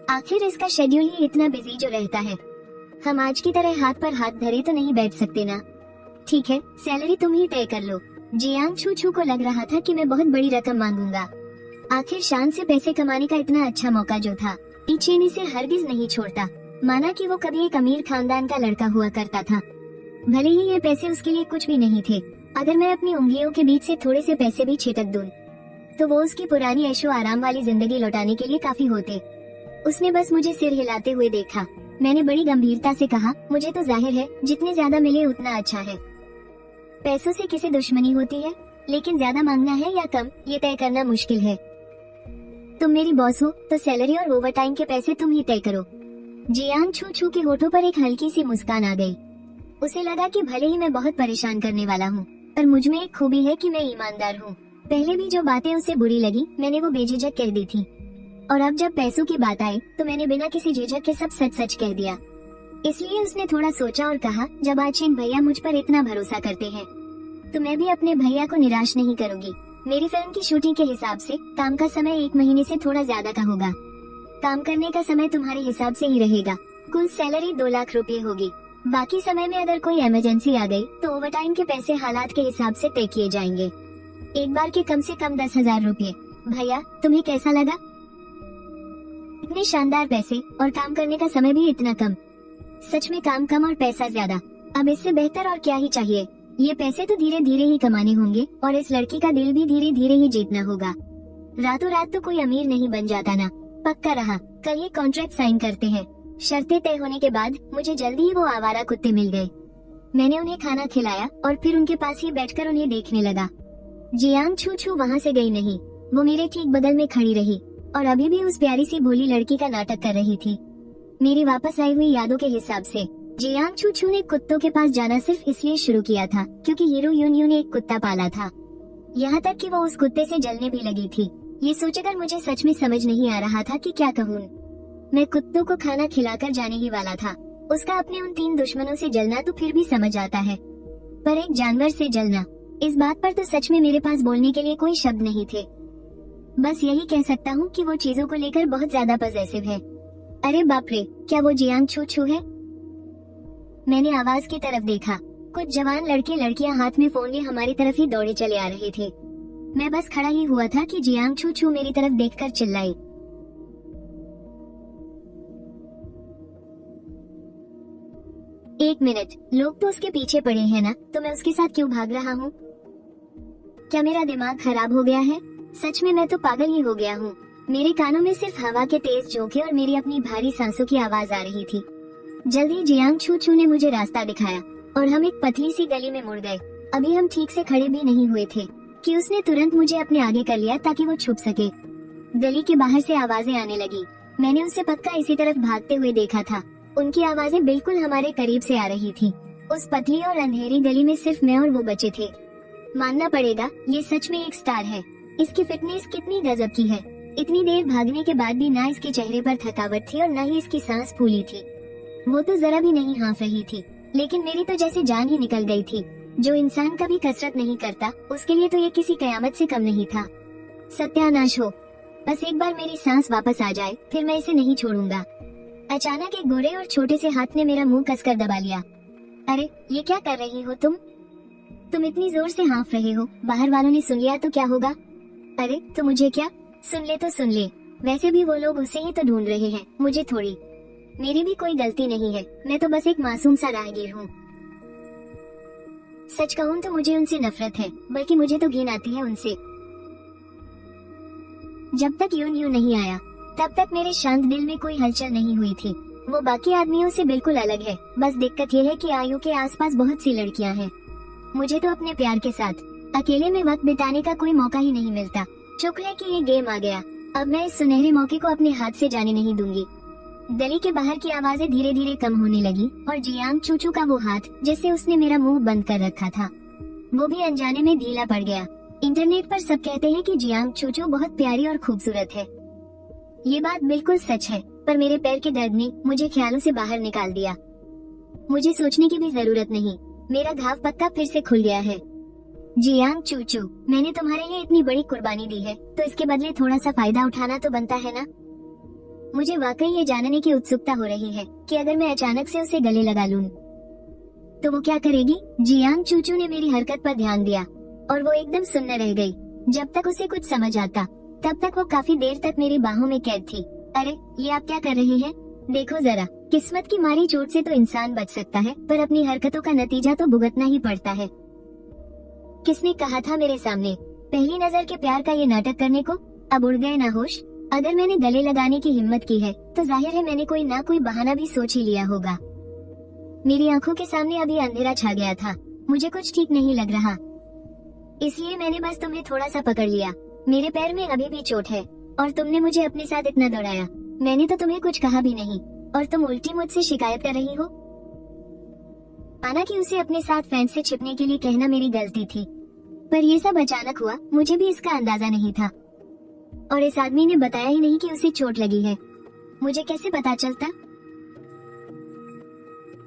आखिर इसका शेड्यूल ही इतना बिजी जो रहता है। हम आज की तरह हाथ पर हाथ धरे तो नहीं बैठ सकते ना। ठीक है, सैलरी तुम ही तय कर लो। जियांग छू छू को लग रहा था कि मैं बहुत बड़ी रकम मांगूंगा। आखिर शान से पैसे कमाने का इतना अच्छा मौका जो था, पीछे इसे हरगिज नहीं छोड़ता। माना कि वो कभी एक अमीर खानदान का लड़का हुआ करता था, भले ही ये पैसे उसके लिए कुछ भी नहीं थे। अगर मैं अपनी उंगलियों के बीच से थोड़े से पैसे भी छिटक दूं, तो वो उसकी पुरानी ऐशो आराम वाली जिंदगी लौटाने के लिए काफी होते। उसने बस मुझे सिर हिलाते हुए देखा। मैंने बड़ी गंभीरता से कहा, मुझे तो जाहिर है जितने ज्यादा मिले उतना अच्छा है। पैसों से किसे दुश्मनी होती है, लेकिन ज्यादा मांगना है या कम, ये तय करना मुश्किल है। तुम मेरी बॉस हो तो सैलरी और ओवर टाइम के पैसे तुम ही तय करो। जियांग छू छू के होठों पर एक हल्की सी मुस्कान आ गई। उसे लगा कि भले ही मैं बहुत परेशान करने वाला हूँ, पर मुझ में एक खूबी है कि मैं ईमानदार हूँ। पहले भी जो बातें उसे बुरी लगी मैंने वो बेझिझक कह दी थी, और अब जब पैसों की बात आई तो मैंने बिना किसी झिझक के सब सच सच कह दिया। इसलिए उसने थोड़ा सोचा और कहा, जब आचिन भैया मुझ पर इतना भरोसा करते हैं तो मैं भी अपने भैया को निराश नहीं करूंगी। मेरी फिल्म की शूटिंग के हिसाब से काम का समय 1 महीने से थोड़ा ज्यादा का होगा। काम करने का समय तुम्हारे हिसाब से ही रहेगा। कुल सैलरी 2 लाख रुपए होगी। बाकी समय में अगर कोई इमरजेंसी आ गई तो ओवर टाइम के पैसे हालात के हिसाब से तय किए जाएंगे। एक बार के कम से कम 10,000 रुपए। भैया, तुम्हें कैसा लगा? इतने शानदार पैसे और काम करने का समय भी इतना कम। सच में काम कम और पैसा ज्यादा। अब इससे बेहतर और क्या ही चाहिए। ये पैसे तो धीरे धीरे ही कमाने होंगे और इस लड़की का दिल भी धीरे धीरे ही जीतना होगा। रातों रात तो कोई अमीर नहीं बन जाता ना। पक्का रहा, कल ये कॉन्ट्रैक्ट साइन करते हैं। शर्तें तय होने के बाद मुझे जल्दी ही वो आवारा कुत्ते मिल गए। मैंने उन्हें खाना खिलाया और फिर उनके पास ही बैठकर उन्हें देखने लगा। जियांग छू छू वहाँ से गई नहीं, वो मेरे ठीक बगल में खड़ी रही और अभी भी उस प्यारी सी भोली लड़की का नाटक कर रही थी। मेरी वापस आई हुई यादों के हिसाब से जियांग छू छू ने कुत्तों के पास जाना सिर्फ इसलिए शुरू किया था क्योंकि हीरो यून ने एक कुत्ता पाला था। यहाँ तक कि वो उस कुत्ते से जलने भी लगी थी। ये सोचकर मुझे सच में समझ नहीं आ रहा था कि क्या कहूँ। मैं कुत्तों को खाना खिलाकर जाने ही वाला था। उसका अपने उन 3 दुश्मनों से जलना तो फिर भी समझ आता है, पर एक जानवर से जलना, इस बात पर तो सच में मेरे पास बोलने के लिए कोई शब्द नहीं थे। बस यही कह सकता हूँ कि वो चीजों को लेकर बहुत ज्यादा पॉजिटिव है। अरे बाप रे, क्या वो जियांग छू छू है? मैंने आवाज की तरफ देखा। कुछ जवान लड़के लड़कियां हाथ में फोन लिए हमारी तरफ ही दौड़े चले आ रहे थे। मैं बस खड़ा ही हुआ था कि जियांग छू छू मेरी तरफ देखकर चिल्लाई, 1 मिनट, लोग तो उसके पीछे पड़े हैं ना, तो मैं उसके साथ क्यों भाग रहा हूँ? क्या मेरा दिमाग खराब हो गया है? सच में मैं तो पागल ही हो गया हूँ। मेरे कानों में सिर्फ हवा के तेज झोंके और मेरी अपनी भारी सांसों की आवाज आ रही थी। जल्दी जियांग छू छू ने मुझे रास्ता दिखाया और हम एक पतली सी गली में मुड़ गए। अभी हम ठीक से खड़े भी नहीं हुए थे कि उसने तुरंत मुझे अपने आगे कर लिया ताकि वो छुप सके। गली के बाहर से आवाजें आने लगी। मैंने उसे पक्का इसी तरफ भागते हुए देखा था। उनकी आवाजें बिल्कुल हमारे करीब से आ रही थी। उस पतली और अंधेरी गली में सिर्फ मैं और वो बचे थे। मानना पड़ेगा, ये सच में एक स्टार है। इसकी फिटनेस कितनी गजब की है। इतनी देर भागने के बाद भी ना इसके चेहरे पर थकावट थी और ना ही इसकी सांस फूली थी। वो तो जरा भी नहीं हाँफ रही थी, लेकिन मेरी तो जैसे जान ही निकल गई थी। जो इंसान कभी कसरत नहीं करता, उसके लिए तो ये किसी कयामत से कम नहीं था। सत्यानाश हो, बस एक बार मेरी सांस वापस आ जाए, फिर मैं इसे नहीं छोड़ूंगा। अचानक एक गोरे और छोटे से हाथ ने मेरा मुंह कसकर दबा लिया। अरे ये क्या कर रही हो तुम इतनी जोर से हाँफ रहे हो, बाहर वालों ने सुन लिया तो क्या होगा? अरे तो मुझे क्या, सुन ले तो सुन ले, वैसे भी वो लोग उसे ही तो ढूंढ रहे हैं, मुझे थोड़ी। मेरी भी कोई गलती नहीं है, मैं तो बस एक मासूम सा राहगीर हूँ। सच कहूँ तो मुझे उनसे नफरत है, बल्कि मुझे तो घिन आती है उनसे। जब तक यूं नहीं आया, तब तक मेरे शांत दिल में कोई हलचल नहीं हुई थी। वो बाकी आदमियों से बिल्कुल अलग है, बस दिक्कत ये है कि आयु के आसपास बहुत सी लड़कियां हैं। मुझे तो अपने प्यार के साथ अकेले में वक्त बिताने का कोई मौका ही नहीं मिलता। शुक्र है कि ये गेम आ गया, अब मैं इस सुनहरे मौके को अपने हाथ से जाने नहीं दूंगी। गली के बाहर की आवाजें धीरे धीरे कम होने लगी और जियांग चूचू का वो हाथ जिससे उसने मेरा मुंह बंद कर रखा था, वो भी अनजाने में ढीला पड़ गया। इंटरनेट पर सब कहते हैं कि जियांग चूचू बहुत प्यारी और खूबसूरत है। ये बात बिल्कुल सच है, पर मेरे पैर के दर्द ने मुझे ख्यालों से बाहर निकाल दिया। मुझे सोचने की भी जरूरत नहीं, मेरा घाव पक्का फिर से खुल गया है। जियांग चूचू, मैंने तुम्हारे लिए इतनी बड़ी कुर्बानी दी है, तो इसके बदले थोड़ा सा फायदा उठाना तो बनता है ना। मुझे वाकई ये जानने की उत्सुकता हो रही है कि अगर मैं अचानक से उसे गले लगा लूं तो वो क्या करेगी। जियांग चूचू ने मेरी हरकत पर ध्यान दिया और वो एकदम सुन्न रह गई। जब तक उसे कुछ समझ आता, तब तक वो काफी देर तक मेरी बाहों में कैद थी। अरे ये आप क्या कर रही हैं? देखो जरा, किस्मत की मारी चोट से तो इंसान बच सकता है, पर अपनी हरकतों का नतीजा तो भुगतना ही पड़ता है। किसने कहा था मेरे सामने पहली नजर के प्यार का ये नाटक करने को? अब उड़ गए ना होश। अगर मैंने गले लगाने की हिम्मत की है, तो जाहिर है मैंने कोई ना कोई बहाना भी सोच ही लिया होगा। मेरी आंखों के सामने अभी अंधेरा छा गया था, मुझे कुछ ठीक नहीं लग रहा, इसलिए मैंने बस तुम्हें थोड़ा सा पकड़ लिया। मेरे पैर में अभी भी चोट है और तुमने मुझे अपने साथ इतना दौड़ाया। मैंने तो तुम्हें कुछ कहा भी नहीं और तुम उल्टी मुझसे शिकायत कर रही हो। माना कि उसे अपने साथ फैन से छिपने के लिए कहना मेरी गलती थी, पर ये सब अचानक हुआ, मुझे भी इसका अंदाजा नहीं था। और इस आदमी ने बताया ही नहीं कि उसे चोट लगी है। मुझे कैसे पता चलता?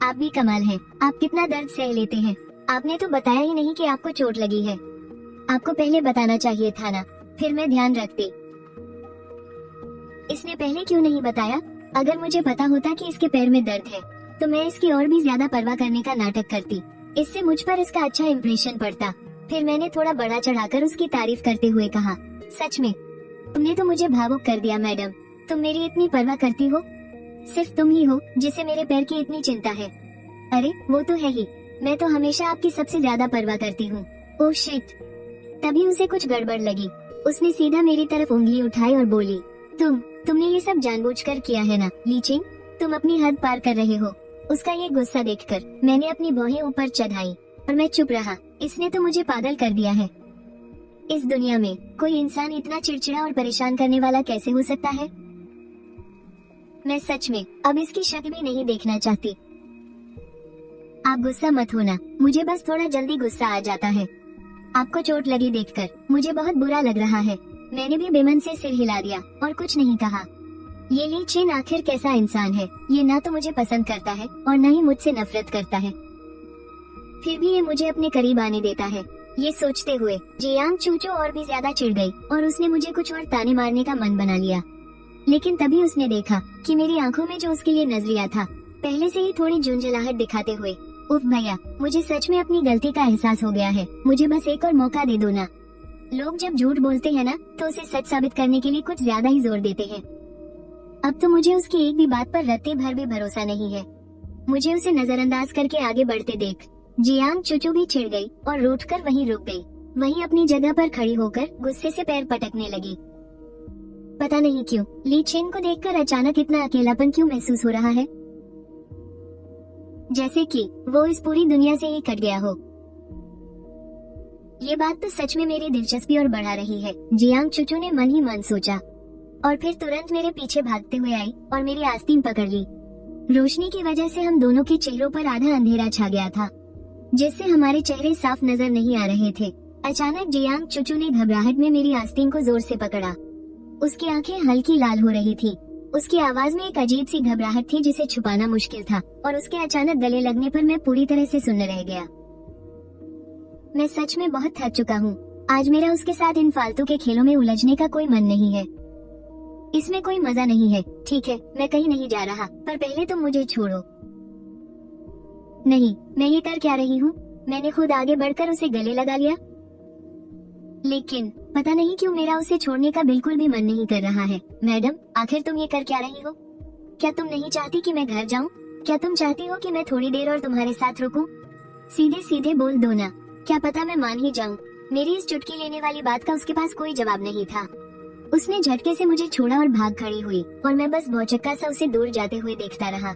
आप भी कमाल हैं, आप कितना दर्द सह लेते हैं। आपने तो बताया ही नहीं कि आपको चोट लगी है। आपको पहले बताना चाहिए था ना, फिर मैं ध्यान रखती। इसने पहले क्यों नहीं बताया? अगर मुझे पता होता कि इसके पैर में दर्द है, तो मैं इसकी और भी ज्यादा परवाह करने का नाटक करती। इससे मुझ पर इसका अच्छा इम्प्रेशन पड़ता। फिर मैंने थोड़ा बड़ा चढ़ाकर उसकी तारीफ करते हुए कहा, सच में तुमने तो मुझे भावुक कर दिया मैडम। तुम मेरी इतनी परवाह करती हो? सिर्फ तुम ही हो जिसे मेरे पैर की इतनी चिंता है। अरे वो तो है ही, मैं तो हमेशा आपकी सबसे ज्यादा परवाह करती हूँ। Oh shit. तभी उसे कुछ गड़बड़ लगी। उसने सीधा मेरी तरफ उंगली उठाई और बोली, तुमने ये सब जानबूझकर किया है ना लीचिंग? तुम अपनी हद पार कर रहे हो। उसका ये गुस्सा देखकर मैंने अपनी भौहें ऊपर चढ़ाई और मैं चुप रहा। इसने तो मुझे पागल कर दिया है। इस दुनिया में कोई इंसान इतना चिड़चिड़ा और परेशान करने वाला कैसे हो सकता है? मैं सच में अब इसकी शक्ल भी नहीं देखना चाहती। आप गुस्सा मत होना, मुझे बस थोड़ा जल्दी गुस्सा आ जाता है। आपको चोट लगी देखकर मुझे बहुत बुरा लग रहा है। मैंने भी बेमन से सिर हिला दिया और कुछ नहीं कहा। ये ली चेन आखिर कैसा इंसान है? ये ना तो मुझे पसंद करता है और न ही मुझसे नफरत करता है, फिर भी ये मुझे अपने करीब आने देता है। ये सोचते हुए जियांग चूचू और भी ज्यादा चिढ़ गई और उसने मुझे कुछ और ताने मारने का मन बना लिया। लेकिन तभी उसने देखा कि मेरी आंखों में जो उसके लिए नजरिया था, पहले से ही थोड़ी झुंझलाहट दिखाते हुए, उफ भैया, मुझे सच में अपनी गलती का एहसास हो गया है। मुझे बस एक और मौका दे दो ना। लोग जब झूठ बोलते हैं ना, तो उसे सच साबित करने के लिए कुछ ज्यादा ही जोर देते हैं। अब तो मुझे उसकी एक भी बात पर रत्ते भर भी भरोसा नहीं है। मुझे उसे नजरअंदाज करके आगे बढ़ते देख जियांग चूचू भी चिढ़ गई और रूठकर वहीं रुक गई। वहीं अपनी जगह पर खड़ी होकर गुस्से से पैर पटकने लगी। पता नहीं क्यों ली चेन को देखकर अचानक इतना अकेलापन क्यों महसूस हो रहा है, जैसे कि वो इस पूरी दुनिया से ही कट गया हो। ये बात तो सच में मेरी दिलचस्पी और बढ़ा रही है, जियांग चूचू ने मन ही मन सोचा और फिर तुरंत मेरे पीछे भागते हुए आई और मेरी आस्तीन पकड़ ली। रोशनी की वजह से हम दोनों के चेहरों पर आधा अंधेरा छा गया था, जिससे हमारे चेहरे साफ नजर नहीं आ रहे थे। अचानक जियांग चुचू ने घबराहट में मेरी आस्तीन को जोर से पकड़ा। उसकी आंखें हल्की लाल हो रही थी। उसकी आवाज में एक अजीब सी घबराहट थी जिसे छुपाना मुश्किल था, और उसके अचानक गले लगने पर मैं पूरी तरह से सुन्न रह गया। मैं सच में बहुत थक चुका हूँ। आज मेरा उसके साथ इन फालतू के खेलों में उलझने का कोई मन नहीं है। इसमें कोई मजा नहीं है। ठीक है, मैं कहीं नहीं जा रहा, पर पहले तुम मुझे छोड़ो। नहीं, मैं ये कर क्या रही हूँ? मैंने खुद आगे बढ़कर उसे गले लगा लिया, लेकिन पता नहीं क्यों मेरा उसे छोड़ने का बिल्कुल भी मन नहीं कर रहा है। मैडम, आखिर तुम ये कर क्या रही हो? क्या तुम नहीं चाहती कि मैं घर जाऊँ? क्या तुम चाहती हो कि मैं थोड़ी देर और तुम्हारे साथ रुकूं? सीधे सीधे बोल दो ना, क्या पता मैं मान ही जाऊं। मेरी इस चुटकी लेने वाली बात का उसके पास कोई जवाब नहीं था। उसने झटके से मुझे छोड़ा और भाग खड़ी हुई, और मैं बस भौचक्का सा उसे दूर जाते हुए देखता रहा।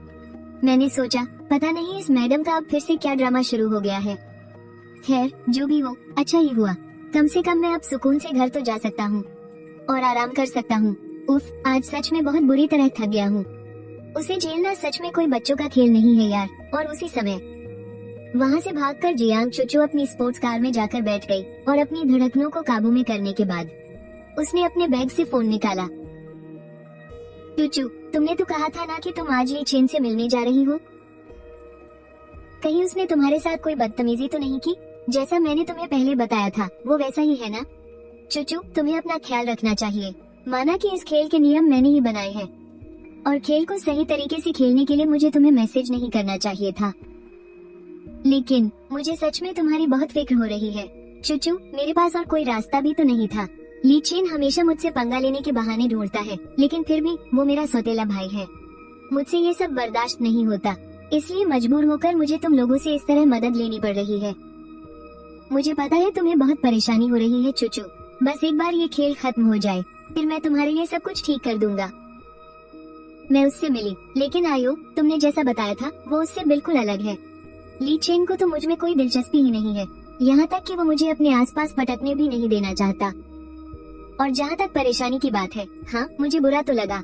मैंने सोचा, पता नहीं इस मैडम का अब फिर से क्या ड्रामा शुरू हो गया है। खैर, जो भी हो, अच्छा ही हुआ। कम से कम मैं अब सुकून से घर तो जा सकता हूँ और आराम कर सकता हूँ। उफ, आज सच में बहुत बुरी तरह थक गया हूँ। उसे झेलना सच में कोई बच्चों का खेल नहीं है यार। और उसी समय वहाँ से भागकर जियांग चुचू अपनी स्पोर्ट्स कार में जाकर बैठ गई, और अपनी धड़कनों को काबू में करने के बाद उसने अपने बैग से फोन निकाला। चुचू, तुमने तो कहा था ना कि तुम आज ली चेन से मिलने जा रही हो। कहीं उसने तुम्हारे साथ कोई बदतमीजी तो नहीं की? जैसा मैंने तुम्हें पहले बताया था वो वैसा ही है ना? चुचू, तुम्हें अपना ख्याल रखना चाहिए। माना कि इस खेल के नियम मैंने ही बनाए हैं, और खेल को सही तरीके से खेलने के लिए मुझे तुम्हें मैसेज नहीं करना चाहिए था। लेकिन मुझे सच में तुम्हारी बहुत फिक्र हो रही है। चुचू, मेरे पास और कोई रास्ता भी तो नहीं था। ली चेन हमेशा मुझसे पंगा लेने के बहाने ढूंढता है, लेकिन फिर भी वो मेरा सौतेला भाई है। मुझसे ये सब बर्दाश्त नहीं होता, इसलिए मजबूर होकर मुझे तुम लोगों से इस तरह मदद लेनी पड़ रही है। मुझे पता है तुम्हें बहुत परेशानी हो रही है चुचू, बस एक बार ये खेल खत्म हो जाए, फिर मैं तुम्हारे लिए सब कुछ ठीक कर दूंगा। मैं उससे मिली, लेकिन आयो, तुमने जैसा बताया था वो उससे बिल्कुल अलग है। ली चेन को तो मुझ में कोई दिलचस्पी ही नहीं है, यहाँ तक कि वो मुझे अपने आसपास भटकने भी नहीं देना चाहता। और जहाँ तक परेशानी की बात है, हाँ, मुझे बुरा तो लगा,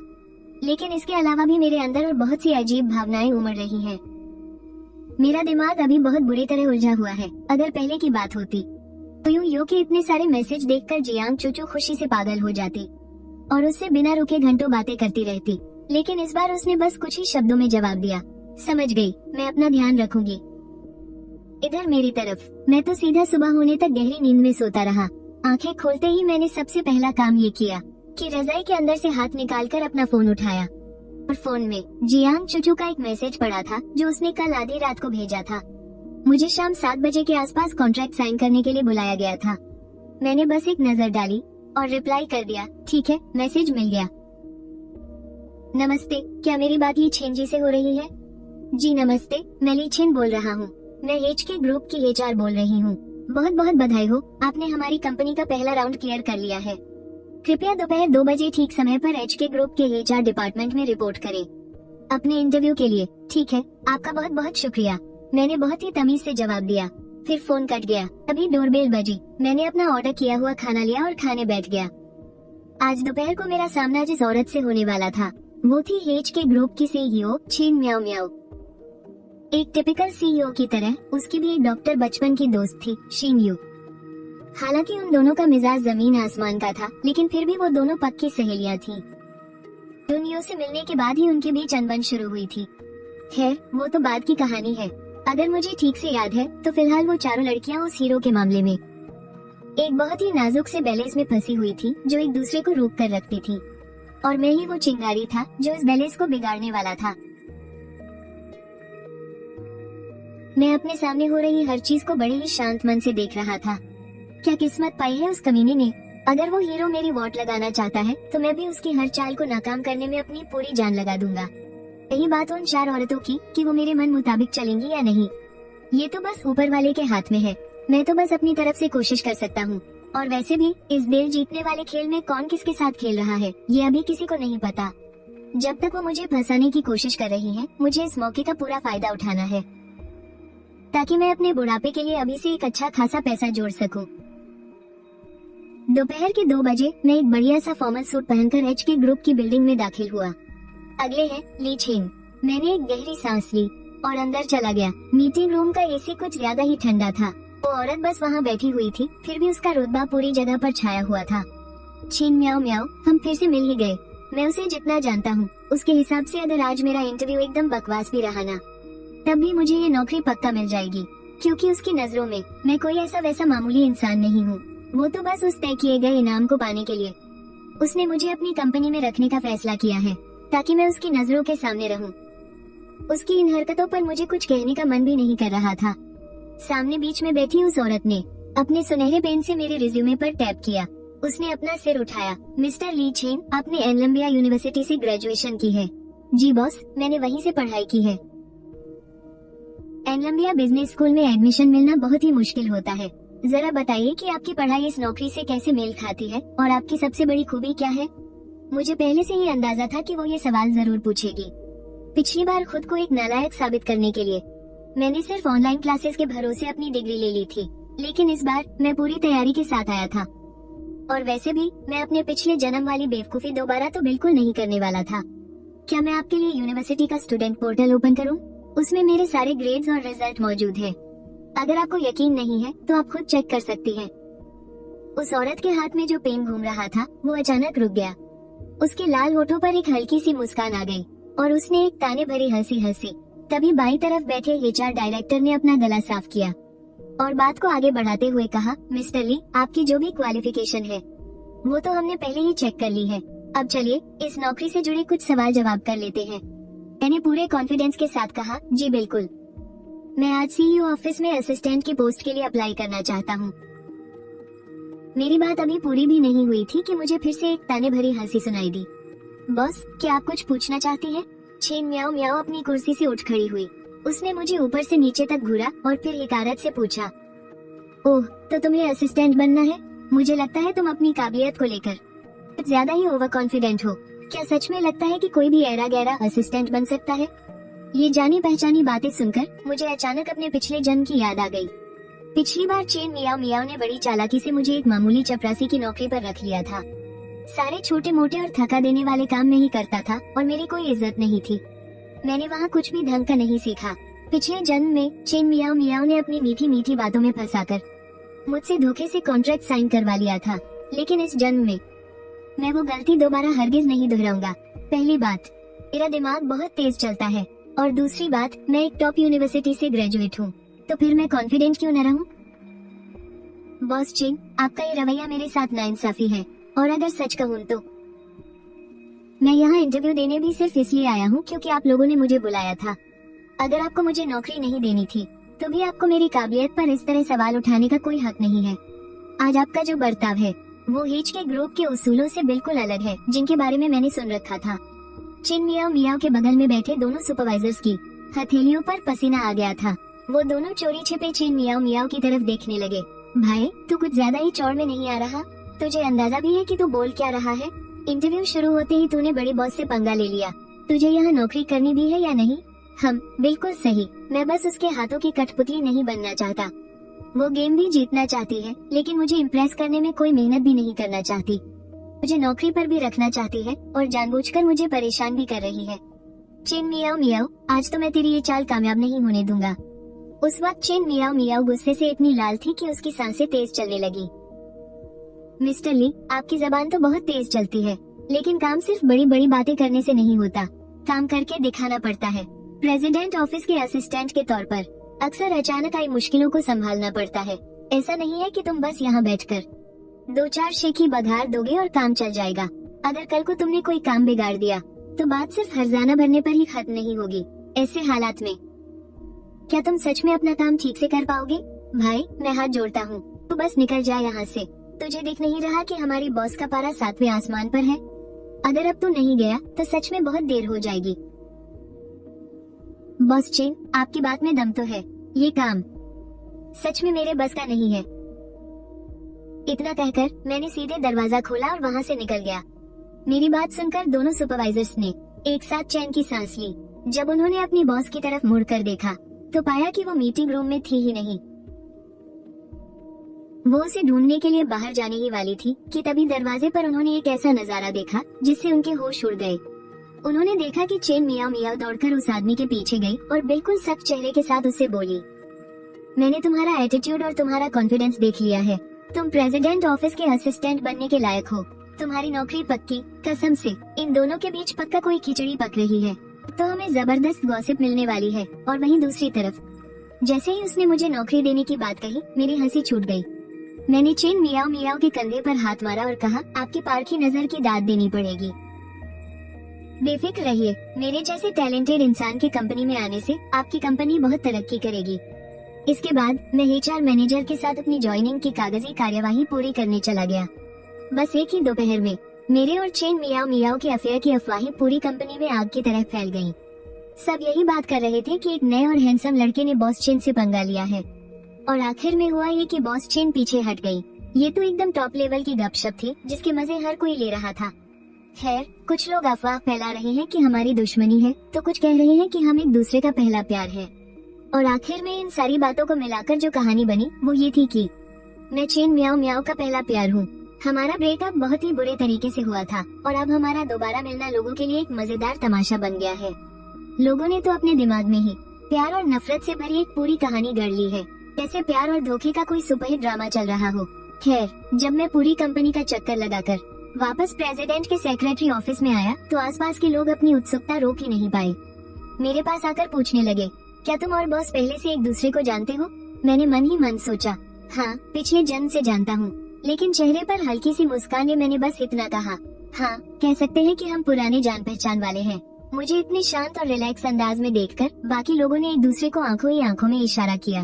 लेकिन इसके अलावा भी मेरे अंदर और बहुत सी अजीब भावनाएं उमड़ रही हैं। मेरा दिमाग अभी बहुत बुरी तरह उलझा हुआ है। अगर पहले की बात होती तो यूं के इतने सारे मैसेज देखकर जियांग चुचू खुशी से पागल हो जाती और उससे बिना रुके घंटों बातें करती रहती, लेकिन इस बार उसने बस कुछ ही शब्दों में जवाब दिया, समझ गई, मैं अपना ध्यान रखूंगी। इधर मेरी तरफ मैं तो सीधा सुबह होने तक गहरी नींद में सोता रहा। आंखें खोलते ही मैंने सबसे पहला काम ये किया कि रजाई के अंदर से हाथ निकालकर अपना फोन उठाया, और फोन में जियांग चुचू का एक मैसेज पड़ा था जो उसने कल आधी रात को भेजा था। मुझे शाम 7 बजे के आसपास कॉन्ट्रैक्ट साइन करने के लिए बुलाया गया था। मैंने बस एक नजर डाली और रिप्लाई कर दिया, ठीक है, मैसेज मिल गया। नमस्ते, क्या मेरी बात ली छेन जी से हो रही है? जी नमस्ते, मैं ली छेन बोल रहा हूँ। मैं एच के ग्रुप की HR बोल रही हूँ। बहुत बहुत बधाई हो, आपने हमारी कंपनी का पहला राउंड क्लियर कर लिया है। कृपया दोपहर 2 बजे ठीक समय पर एच के ग्रुप के HR डिपार्टमेंट में रिपोर्ट करें अपने इंटरव्यू के लिए। ठीक है, आपका बहुत बहुत शुक्रिया, मैंने बहुत ही तमीज से जवाब दिया। फिर फोन कट गया। अभी डोरबेल बजी। मैंने अपना ऑर्डर किया हुआ खाना लिया और खाने बैठ गया। आज दोपहर को मेरा सामना जिस औरत से होने वाला था वो थी एच के ग्रुप की CEO छीन म्याओ म्याओ। एक टिपिकल CEO की तरह उसकी भी एक डॉक्टर बचपन की दोस्त थी, शिन यू। हालांकि उन दोनों का मिजाज जमीन आसमान का था, लेकिन फिर भी वो दोनों पक्की सहेलियां थी। दुनिया से मिलने के बाद ही उनके बीच अनबन शुरू हुई थी। खैर, वो तो बाद की कहानी है। अगर मुझे ठीक से याद है तो फिलहाल वो चारों लड़कियां उस हीरो के मामले में एक बहुत ही नाजुक से बैलेंस में फंसी हुई थी जो एक दूसरे को रोक कर रखती थी, और मैं ही वो चिंगारी था जो इस बैलेंस को बिगाड़ने वाला था। मैं अपने सामने हो रही हर चीज को बड़े ही शांत मन से देख रहा था। क्या किस्मत पाई है उस कमीने ने। अगर वो हीरो मेरी वोट लगाना चाहता है तो मैं भी उसकी हर चाल को नाकाम करने में अपनी पूरी जान लगा दूंगा। यही बात उन 4 औरतों की कि वो मेरे मन मुताबिक चलेंगी या नहीं, ये तो बस ऊपर वाले के हाथ में है। मैं तो बस अपनी तरफ से कोशिश कर सकता हूँ, और वैसे भी इस दिल जीतने वाले खेल में कौन किसके साथ खेल रहा है ये अभी किसी को नहीं पता। जब तक वो मुझे फंसाने की कोशिश कर रही है, मुझे इस मौके का पूरा फायदा उठाना है ताकि मैं अपने बुढ़ापे के लिए अभी से एक अच्छा खासा पैसा जोड़ सकूं। दोपहर के 2 बजे मैं एक बढ़िया सा फॉर्मल सूट पहनकर एच के ग्रुप की बिल्डिंग में दाखिल हुआ। अगले है ली छेन। मैंने एक गहरी सांस ली और अंदर चला गया। मीटिंग रूम का AC कुछ ज्यादा ही ठंडा था। वो औरत बस वहाँ बैठी हुई थी, फिर भी उसका रुतबा पूरी जगह पर छाया हुआ था। छीन म्याओ म्याओ, हम फिर से मिल ही गए। मैं उसे जितना जानता हूँ उसके हिसाब से अगर आज मेरा इंटरव्यू एकदम बकवास भी रहा ना, तब भी मुझे ये नौकरी पक्का मिल जाएगी, क्योंकि उसकी नजरों में मैं कोई ऐसा वैसा मामूली इंसान नहीं हूँ। वो तो बस उस तय किए गए इनाम को पाने के लिए उसने मुझे अपनी कंपनी में रखने का फैसला किया है, ताकि मैं उसकी नजरों के सामने रहूं। उसकी इन हरकतों पर मुझे कुछ कहने का मन भी नहीं कर रहा था। सामने बीच में बैठी उस औरत ने अपने सुनहरे पेन से मेरे रिज्यूमे पर टैप किया। उसने अपना सिर उठाया। मिस्टर ली चेन, आपने एनलम्बिया यूनिवर्सिटी से ग्रेजुएशन की है? जी बॉस, मैंने वहीं से पढ़ाई की है। एनलम्बिया बिजनेस स्कूल में एडमिशन मिलना बहुत ही मुश्किल होता है। जरा बताइए कि आपकी पढ़ाई इस नौकरी से कैसे मेल खाती है और आपकी सबसे बड़ी खूबी क्या है? मुझे पहले से ही अंदाजा था कि वो ये सवाल जरूर पूछेगी। पिछली बार खुद को एक नालायक साबित करने के लिए मैंने सिर्फ ऑनलाइन क्लासेस के भरोसे अपनी डिग्री ले ली थी, लेकिन इस बार मैं पूरी तैयारी के साथ आया था। और वैसे भी मैं अपने पिछले जन्म वाली बेवकूफी दोबारा तो बिल्कुल नहीं करने वाला था। क्या मैं आपके लिए यूनिवर्सिटी का स्टूडेंट पोर्टल ओपन करूं? उसमें मेरे सारे ग्रेड्स और रिजल्ट मौजूद है। अगर आपको यकीन नहीं है तो आप खुद चेक कर सकती हैं। उस औरत के हाथ में जो पेन घूम रहा था वो अचानक रुक गया। उसके लाल होठों पर एक हल्की सी मुस्कान आ गई और उसने एक ताने भरी हंसी हंसी। तभी बाईं तरफ बैठे एचआर डायरेक्टर ने अपना गला साफ किया और बात को आगे बढ़ाते हुए कहा, मिस्टर ली, आपकी जो भी क्वालिफिकेशन है वो तो हमने पहले ही चेक कर ली है। अब चलिए इस नौकरी से जुड़े कुछ सवाल जवाब कर लेते हैं। मैंने पूरे कॉन्फिडेंस के साथ कहा, जी बिल्कुल। मैं आज सीईओ ऑफिस में असिस्टेंट की पोस्ट के लिए अप्लाई करना चाहता हूँ। मेरी बात अभी पूरी भी नहीं हुई थी कि मुझे फिर से एक ताने भरी हंसी सुनाई दी। बॉस, क्या आप कुछ पूछना चाहती हैं? छीन म्याओ म्याओ अपनी कुर्सी से उठ खड़ी हुई। उसने मुझे ऊपर से नीचे तक घूरा और फिर हिकारत से पूछा, ओह, तो तुम्हें असिस्टेंट बनना है? मुझे लगता है तुम अपनी काबिलियत को लेकर कुछ ज्यादा ही ओवर कॉन्फिडेंट हो। क्या सच में लगता है कि कोई भी ऐरा गैरा असिस्टेंट बन सकता है? ये जानी पहचानी बातें सुनकर मुझे अचानक अपने पिछले जन्म की याद आ गई। पिछली बार चेन मियाओ मियाओ ने बड़ी चालाकी से मुझे एक मामूली चपरासी की नौकरी पर रख लिया था। सारे छोटे मोटे और थका देने वाले काम नहीं करता था और मेरी कोई इज्जत नहीं थी। मैंने वहाँ कुछ भी ढंग का नहीं सीखा। पिछले जन्म में चेन मियाओ मियाओ ने अपनी मीठी मीठी बातों में फंसाकर मुझसे धोखे से कॉन्ट्रैक्ट साइन करवा लिया था, लेकिन इस जन्म में मैं वो गलती दोबारा हरगिज नहीं दोहराऊंगा। पहली बात, मेरा दिमाग बहुत तेज चलता है और दूसरी बात, मैं एक टॉप यूनिवर्सिटी से ग्रेजुएट हूँ, तो फिर मैं कॉन्फिडेंट क्यों न रहूं? बॉस चिंग, आपका ये रवैया मेरे साथ नाइंसाफी है और अगर सच कहूँ तो मैं यहाँ इंटरव्यू देने भी सिर्फ इसलिए आया हूँ क्योंकि आप लोगों ने मुझे बुलाया था। अगर आपको मुझे नौकरी नहीं देनी थी तो भी आपको मेरी काबिलियत पर इस तरह सवाल उठाने का कोई हक नहीं है। आज आपका जो बर्ताव है वो हेज के ग्रुप के उसूलों से बिल्कुल अलग है, जिनके बारे में मैंने सुन रखा था। चिन मियाओ मियाओ के बगल में बैठे दोनों सुपरवाइजर्स की हथेलियों पर पसीना आ गया था। वो दोनों चोरी छिपे चिन मियाओ मियाओ की तरफ देखने लगे। भाई, तू कुछ ज्यादा ही चौड़ में नहीं आ रहा? तुझे अंदाजा भी है कि तू बोल क्या रहा है? इंटरव्यू शुरू होते ही तूने बड़ी बॉस से पंगा ले लिया। तुझे यहाँ नौकरी करनी भी है या नहीं? हम बिल्कुल सही। मैं बस उसके हाथों की कठपुतली नहीं बनना चाहता। वो गेम भी जीतना चाहती है, लेकिन मुझे इम्प्रेस करने में कोई मेहनत भी नहीं करना चाहती। मुझे नौकरी पर भी रखना चाहती है और जानबूझकर मुझे परेशान भी कर रही है। चिन मियाओ मियाओ, आज तो मैं तेरी ये चाल कामयाब नहीं होने दूंगा। उस वक्त चिन मियाओ मियाओ गुस्से से इतनी लाल थी कि उसकी सांसें तेज चलने लगी। मिस्टर ली, आपकी जबान तो बहुत तेज चलती है, लेकिन काम सिर्फ बड़ी बड़ी बातें करने से नहीं होता, काम करके दिखाना पड़ता है। प्रेसिडेंट ऑफिस के असिस्टेंट के तौर पर अक्सर अचानक आई मुश्किलों को संभालना पड़ता है। ऐसा नहीं है कि तुम बस यहाँ बैठकर 2-4 शेखी बघार दोगे और काम चल जाएगा। अगर कल को तुमने कोई काम बिगाड़ दिया तो बात सिर्फ हर्जाना भरने पर ही खत्म नहीं होगी। ऐसे हालात में क्या तुम सच में अपना काम ठीक से कर पाओगे? भाई, मैं हाथ जोड़ता हूँ, तू बस निकल जाए यहाँ से। तुझे दिख नहीं रहा कि हमारी बॉस का पारा 7वें आसमान पर है? अगर अब तू नहीं गया तो सच में बहुत देर हो जाएगी। बॉस चिन, आपकी बात में दम तो है, ये काम सच में मेरे बस का नहीं है। इतना कहकर मैंने सीधे दरवाजा खोला और वहाँ से निकल गया। मेरी बात सुनकर दोनों सुपरवाइजर्स ने एक साथ चैन की सांस ली। जब उन्होंने अपनी बॉस की तरफ मुड़कर देखा तो पाया कि वो मीटिंग रूम में थी ही नहीं। वो उसे ढूंढने के लिए बाहर जाने ही वाली थी कि तभी दरवाजे पर उन्होंने एक ऐसा नजारा देखा जिससे उनके होश उड़ गए। उन्होंने देखा कि चेन मियाओ मियाओ दौड़कर उस आदमी के पीछे गई और बिल्कुल सख्त चेहरे के साथ उससे बोली, मैंने तुम्हारा एटीट्यूड और तुम्हारा कॉन्फिडेंस देख लिया है। तुम प्रेसिडेंट ऑफिस के असिस्टेंट बनने के लायक हो। तुम्हारी नौकरी पक्की, कसम से। इन दोनों के बीच पक्का कोई खिचड़ी पक रही है। तो हमें जबरदस्त गॉसिप मिलने वाली है। और वहीं दूसरी तरफ, जैसे ही उसने मुझे नौकरी देने की बात कही, मेरी हंसी छूट गई। मैंने चेन मियाओ मियाओ के कंधे पर हाथ मारा और कहा, आपकी पारखी नजर की दाद देनी पड़ेगी। बेफिक्र रहिए, मेरे जैसे टैलेंटेड इंसान के कंपनी में आने से आपकी कंपनी बहुत तरक्की करेगी। इसके बाद मैं HR मैनेजर के साथ अपनी ज्वाइनिंग की कागजी कार्यवाही पूरी करने चला गया। बस एक ही दोपहर में मेरे और चेन मियाओ मियाओ के अफेयर की अफवाहें पूरी कंपनी में आग की तरह फैल गईं। सब यही बात कर रहे थे कि एक नए और हैंडसम लड़के ने बॉस चेन से पंगा लिया है। और आखिर में हुआ ये कि बॉस चेन पीछे हट गई। ये तो एकदम टॉप लेवल की गपशप थी जिसके मजे हर कोई ले रहा था। खैर, कुछ लोग अफवाह फैला रहे हैं कि हमारी दुश्मनी है, तो कुछ कह रहे हैं कि हम एक दूसरे का पहला प्यार है। और आखिर में इन सारी बातों को मिलाकर जो कहानी बनी वो ये थी कि मैं चेन मियाओ मियाओ का पहला प्यार हूँ। हमारा ब्रेकअप बहुत ही बुरे तरीके से हुआ था और अब हमारा दोबारा मिलना लोगों के लिए एक मजेदार तमाशा बन गया है। लोगों ने तो अपने दिमाग में ही प्यार और नफरत से भरी एक पूरी कहानी गढ़ ली है, जैसे प्यार और धोखे का कोई सुपरहिट ड्रामा चल रहा हो। खैर, जब मैं पूरी कंपनी का चक्कर लगाकर वापस प्रेसिडेंट के सेक्रेटरी ऑफिस में आया तो आसपास के लोग अपनी उत्सुकता रोक ही नहीं पाए। मेरे पास आकर पूछने लगे, क्या तुम और बॉस पहले से एक दूसरे को जानते हो? मैंने मन ही मन सोचा, हाँ, पिछले जन्म से जानता हूँ। लेकिन चेहरे पर हल्की सी मुस्कान ने मैंने बस इतना कहा, हाँ, कह सकते हैं कि हम पुराने जान पहचान वाले हैं। मुझे इतने शांत और रिलैक्स अंदाज में देखकर बाकी लोगों ने एक दूसरे को आंखों ही आंखों में इशारा किया।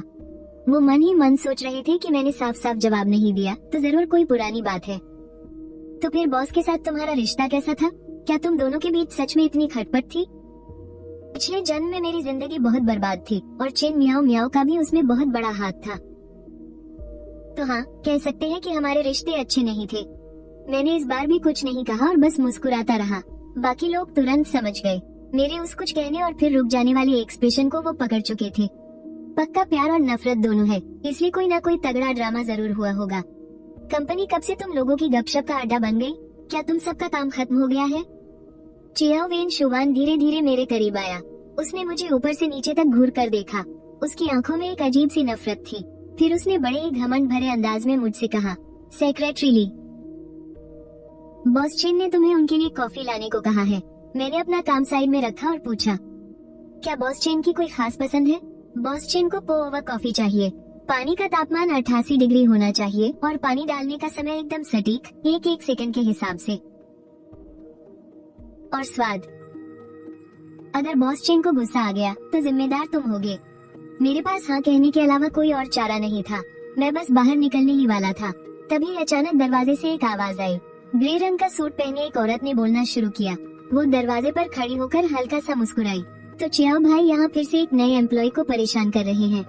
वो मन ही मन सोच रहे थे कि मैंने साफ साफ जवाब नहीं दिया तो जरूर कोई पुरानी बात है। तो फिर बॉस के साथ तुम्हारा रिश्ता कैसा था? क्या तुम दोनों के बीच सच में इतनी खटपट थी? पिछले जन्म में मेरी जिंदगी बहुत बर्बाद थी और चेन मियाओ मियाओ का भी उसमें बहुत बड़ा हाथ था। तो हाँ, कह सकते हैं कि हमारे रिश्ते अच्छे नहीं थे। मैंने इस बार भी कुछ नहीं कहा और बस मुस्कुराता रहा। बाकी लोग तुरंत समझ गए। मेरे उस कुछ कहने और फिर रुक जाने वाले एक्सप्रेशन को वो पकड़ चुके थे। पक्का प्यार और नफरत दोनों है, इसलिए कोई ना कोई तगड़ा ड्रामा जरूर हुआ होगा। कंपनी कब से तुम लोगों की गपशप का अड्डा बन गई? क्या तुम सबका काम खत्म हो गया है? चियाओ वेन शुवान धीरे धीरे मेरे करीब आया। उसने मुझे ऊपर से नीचे तक घूर कर देखा। उसकी आंखों में एक अजीब सी नफरत थी। फिर उसने बड़े ही घमंड भरे अंदाज में मुझसे कहा, सेक्रेटरी ली, बॉस चेन ने तुम्हें उनके लिए कॉफी लाने को कहा है। मैंने अपना काम साइड में रखा और पूछा, क्या बॉस चेन की कोई खास पसंद है? बॉस चेन को पो ओवर कॉफी चाहिए। पानी का तापमान 88 डिग्री होना चाहिए और पानी डालने का समय एकदम सटीक, एक एक सेकंड के हिसाब से। और स्वाद, अगर बॉस चेन को गुस्सा आ गया तो जिम्मेदार तुम होगे। मेरे पास हाँ कहने के अलावा कोई और चारा नहीं था। मैं बस बाहर निकलने ही वाला था, तभी अचानक दरवाजे से एक आवाज आई। ग्रे रंग का सूट पहने एक औरत ने बोलना शुरू किया। वो दरवाजे पर खड़ी होकर हल्का सा मुस्कुराई। तो चियाओ भाई यहाँ फिर से एक नए एम्प्लॉय को परेशान कर रहे हैं।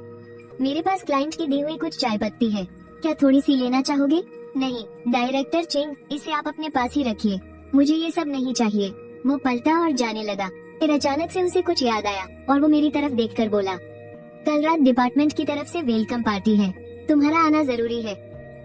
मेरे पास क्लाइंट की दी हुई कुछ चाय पत्ती है, क्या थोड़ी सी लेना चाहोगे? नहीं, डायरेक्टर चिंग, इसे आप अपने पास ही रखिए, मुझे ये सब नहीं चाहिए। वो पलटा और जाने लगा। फिर अचानक से उसे कुछ याद आया और वो मेरी तरफ देखकर बोला, कल रात डिपार्टमेंट की तरफ से वेलकम पार्टी है, तुम्हारा आना जरूरी है।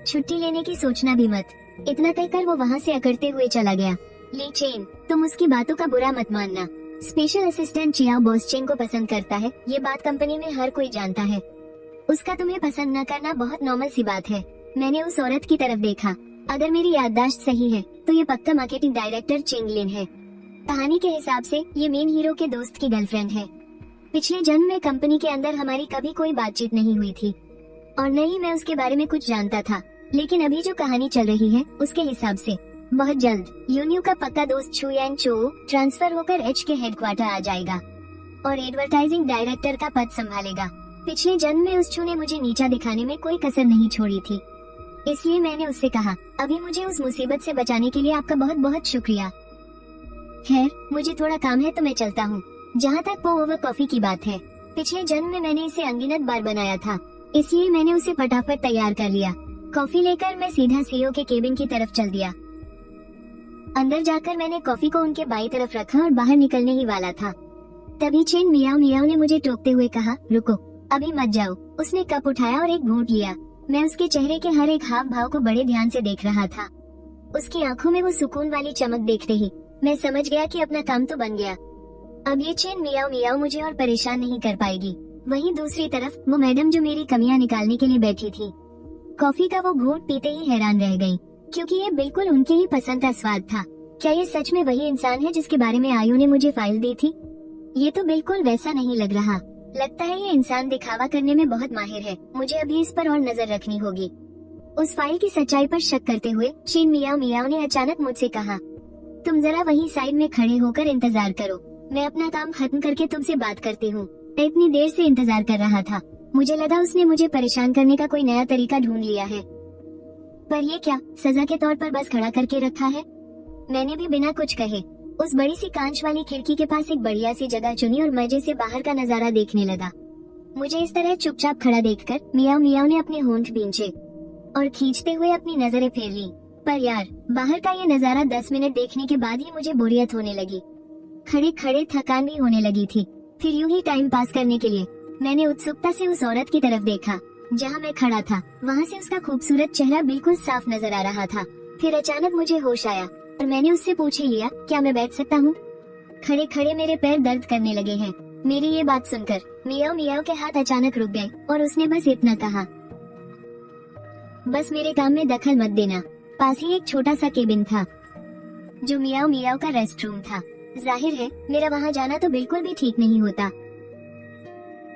छुट्टी लेने की सोचना भी मत। इतना कहकर वो वहाँ से अकड़ते हुए चला गया। ली चेन, तुम उसकी बातों का बुरा मत मानना। Special assistant Chiao boss chain को पसंद करता है, ये बात कंपनी में हर कोई जानता है। उसका तुम्हें पसंद न करना बहुत नॉर्मल सी बात है। मैंने उस औरत की तरफ देखा। अगर मेरी याददाश्त सही है तो ये पक्का मार्केटिंग डायरेक्टर चिंग लिन है। कहानी के हिसाब से ये मेन हीरो के दोस्त की गर्लफ्रेंड है। पिछले जन्म में कंपनी के अंदर हमारी कभी कोई बातचीत नहीं हुई थी और न ही मैं उसके बारे में कुछ जानता था। लेकिन अभी जो कहानी चल रही है उसके हिसाब से बहुत जल्द यूनियो का पक्का दोस्त छू यान चो ट्रांसफर होकर एच के हेडक्वार्टर आ जाएगा और एडवर्टाइजिंग डायरेक्टर का पद संभालेगा। पिछले जन्म में उस छू ने मुझे नीचा दिखाने में कोई कसर नहीं छोड़ी थी, इसलिए मैंने उससे कहा, अभी मुझे उस मुसीबत से बचाने के लिए आपका बहुत बहुत शुक्रिया। खैर, मुझे थोड़ा काम है तो मैं चलता हूँ। जहाँ तक पो ओवर कॉफी की बात है, पिछले जन्म में मैंने इसे अनगिनत बार बनाया था, इसलिए मैंने उसे फटाफट तैयार कर लिया। कॉफी लेकर मैं सीधा सीईओ के केबिन की तरफ चल दिया। अंदर जाकर मैंने कॉफी को उनके बाई तरफ रखा और बाहर निकलने ही वाला था। तभी चेन मियाओ मियाओ ने मुझे टोकते हुए कहा, रुको, अभी मत जाओ। उसने कप उठाया और एक घूंट लिया। मैं उसके चेहरे के हर एक हाव भाव को बड़े ध्यान से देख रहा था। उसकी आंखों में वो सुकून वाली चमक देखते ही मैं समझ गया कि अपना काम तो बन गया। अब ये चेन मियाओ मियाओ मुझे और परेशान नहीं कर पाएगी। वहीं दूसरी तरफ वो मैडम जो मेरी कमियां निकालने के लिए बैठी थी, कॉफी का वो घूंट पीते ही हैरान रह गई, क्योंकि ये बिल्कुल उनकी ही पसंद का स्वाद था। क्या ये सच में वही इंसान है जिसके बारे में आयु ने मुझे फाइल दी थी? ये तो बिल्कुल वैसा नहीं लग रहा। लगता है ये इंसान दिखावा करने में बहुत माहिर है। मुझे अभी इस पर और नजर रखनी होगी। उस फाइल की सच्चाई पर शक करते हुए शीन मियाओ मियाओ ने अचानक मुझसे कहा, तुम जरा वहीं साइड में खड़े होकर इंतजार करो, मैं अपना काम खत्म करके तुमसे बात करती हूँ। मैं इतनी देर से इंतजार कर रहा था, मुझे लगा उसने मुझे परेशान करने का कोई नया तरीका ढूंढ लिया है, पर ये क्या, सजा के तौर पर बस खड़ा करके रखा है। मैंने भी बिना कुछ कहे उस बड़ी सी कांच वाली खिड़की के पास एक बढ़िया सी जगह चुनी और मजे से बाहर का नजारा देखने लगा। मुझे इस तरह चुपचाप खड़ा देखकर मियाओ मियाओ ने अपने होंठ भींचे और खींचते हुए अपनी नजरें फेर ली। पर यार, बाहर का ये नजारा 10 मिनट देखने के बाद ही मुझे बोरियत होने लगी। खड़े खड़े थकान भी होने लगी थी। फिर यूं ही टाइम पास करने के लिए मैंने उत्सुकता से उस औरत की तरफ देखा जहाँ मैं खड़ा था। वहाँ से उसका खूबसूरत चेहरा बिल्कुल साफ नजर आ रहा था। फिर अचानक मुझे होश आया और मैंने उससे पूछ ही लिया, क्या मैं बैठ सकता हूँ? खड़े खड़े मेरे पैर दर्द करने लगे हैं। मेरी ये बात सुनकर मियाओ मियाओ के हाथ अचानक रुक गए और उसने बस इतना कहा, बस मेरे काम में दखल मत देना। पास ही एक छोटा सा केबिन था जो मियाओ मियाओ का रेस्ट रूम था। जाहिर है मेरा वहाँ जाना तो बिल्कुल भी ठीक नहीं होता।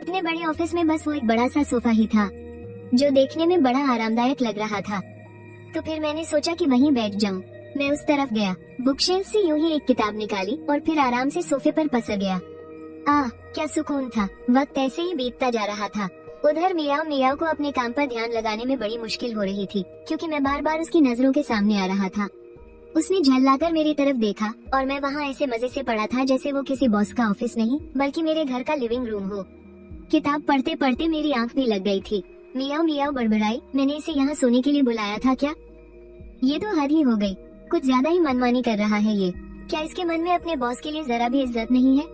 इतने बड़े ऑफिस में बस वो एक बड़ा सा सोफा ही था जो देखने में बड़ा आरामदायक लग रहा था। तो फिर मैंने सोचा कि वहीं बैठ जाऊं। मैं उस तरफ गया, बुकशेल्फ से यूं ही एक किताब निकाली और फिर आराम से सोफे पर पसर गया। क्या सुकून था। वक्त ऐसे ही बीतता जा रहा था। उधर मियाओ मियाओ को अपने काम पर ध्यान लगाने में बड़ी मुश्किल हो रही थी, क्योंकि मैं बार बार उसकी नजरों के सामने आ रहा था। उसने झल्लाकर मेरी तरफ देखा और मैं वहाँ ऐसे मजे से पड़ा था जैसे वो किसी बॉस का ऑफिस नहीं बल्कि मेरे घर का लिविंग रूम हो। किताब पढ़ते पढ़ते मेरी आंख भी लग गई थी। मियाओ मियाओ बड़बड़ाई, मैंने इसे यहाँ सोने के लिए बुलाया था क्या? ये तो हद ही हो गई, कुछ ज्यादा ही मनमानी कर रहा है ये। क्या इसके मन में अपने बॉस के लिए जरा भी इज्जत नहीं है?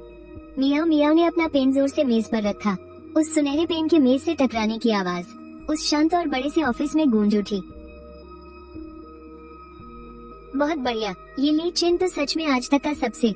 मियाओ मियाओ ने अपना पेन जोर से मेज पर रखा। उस सुनहरे पेन के मेज से टकराने की आवाज उस शांत और बड़े से ऑफिस में गूंज उठी। बहुत बढ़िया, ये लीड चेन तो सच में आज तक का सबसे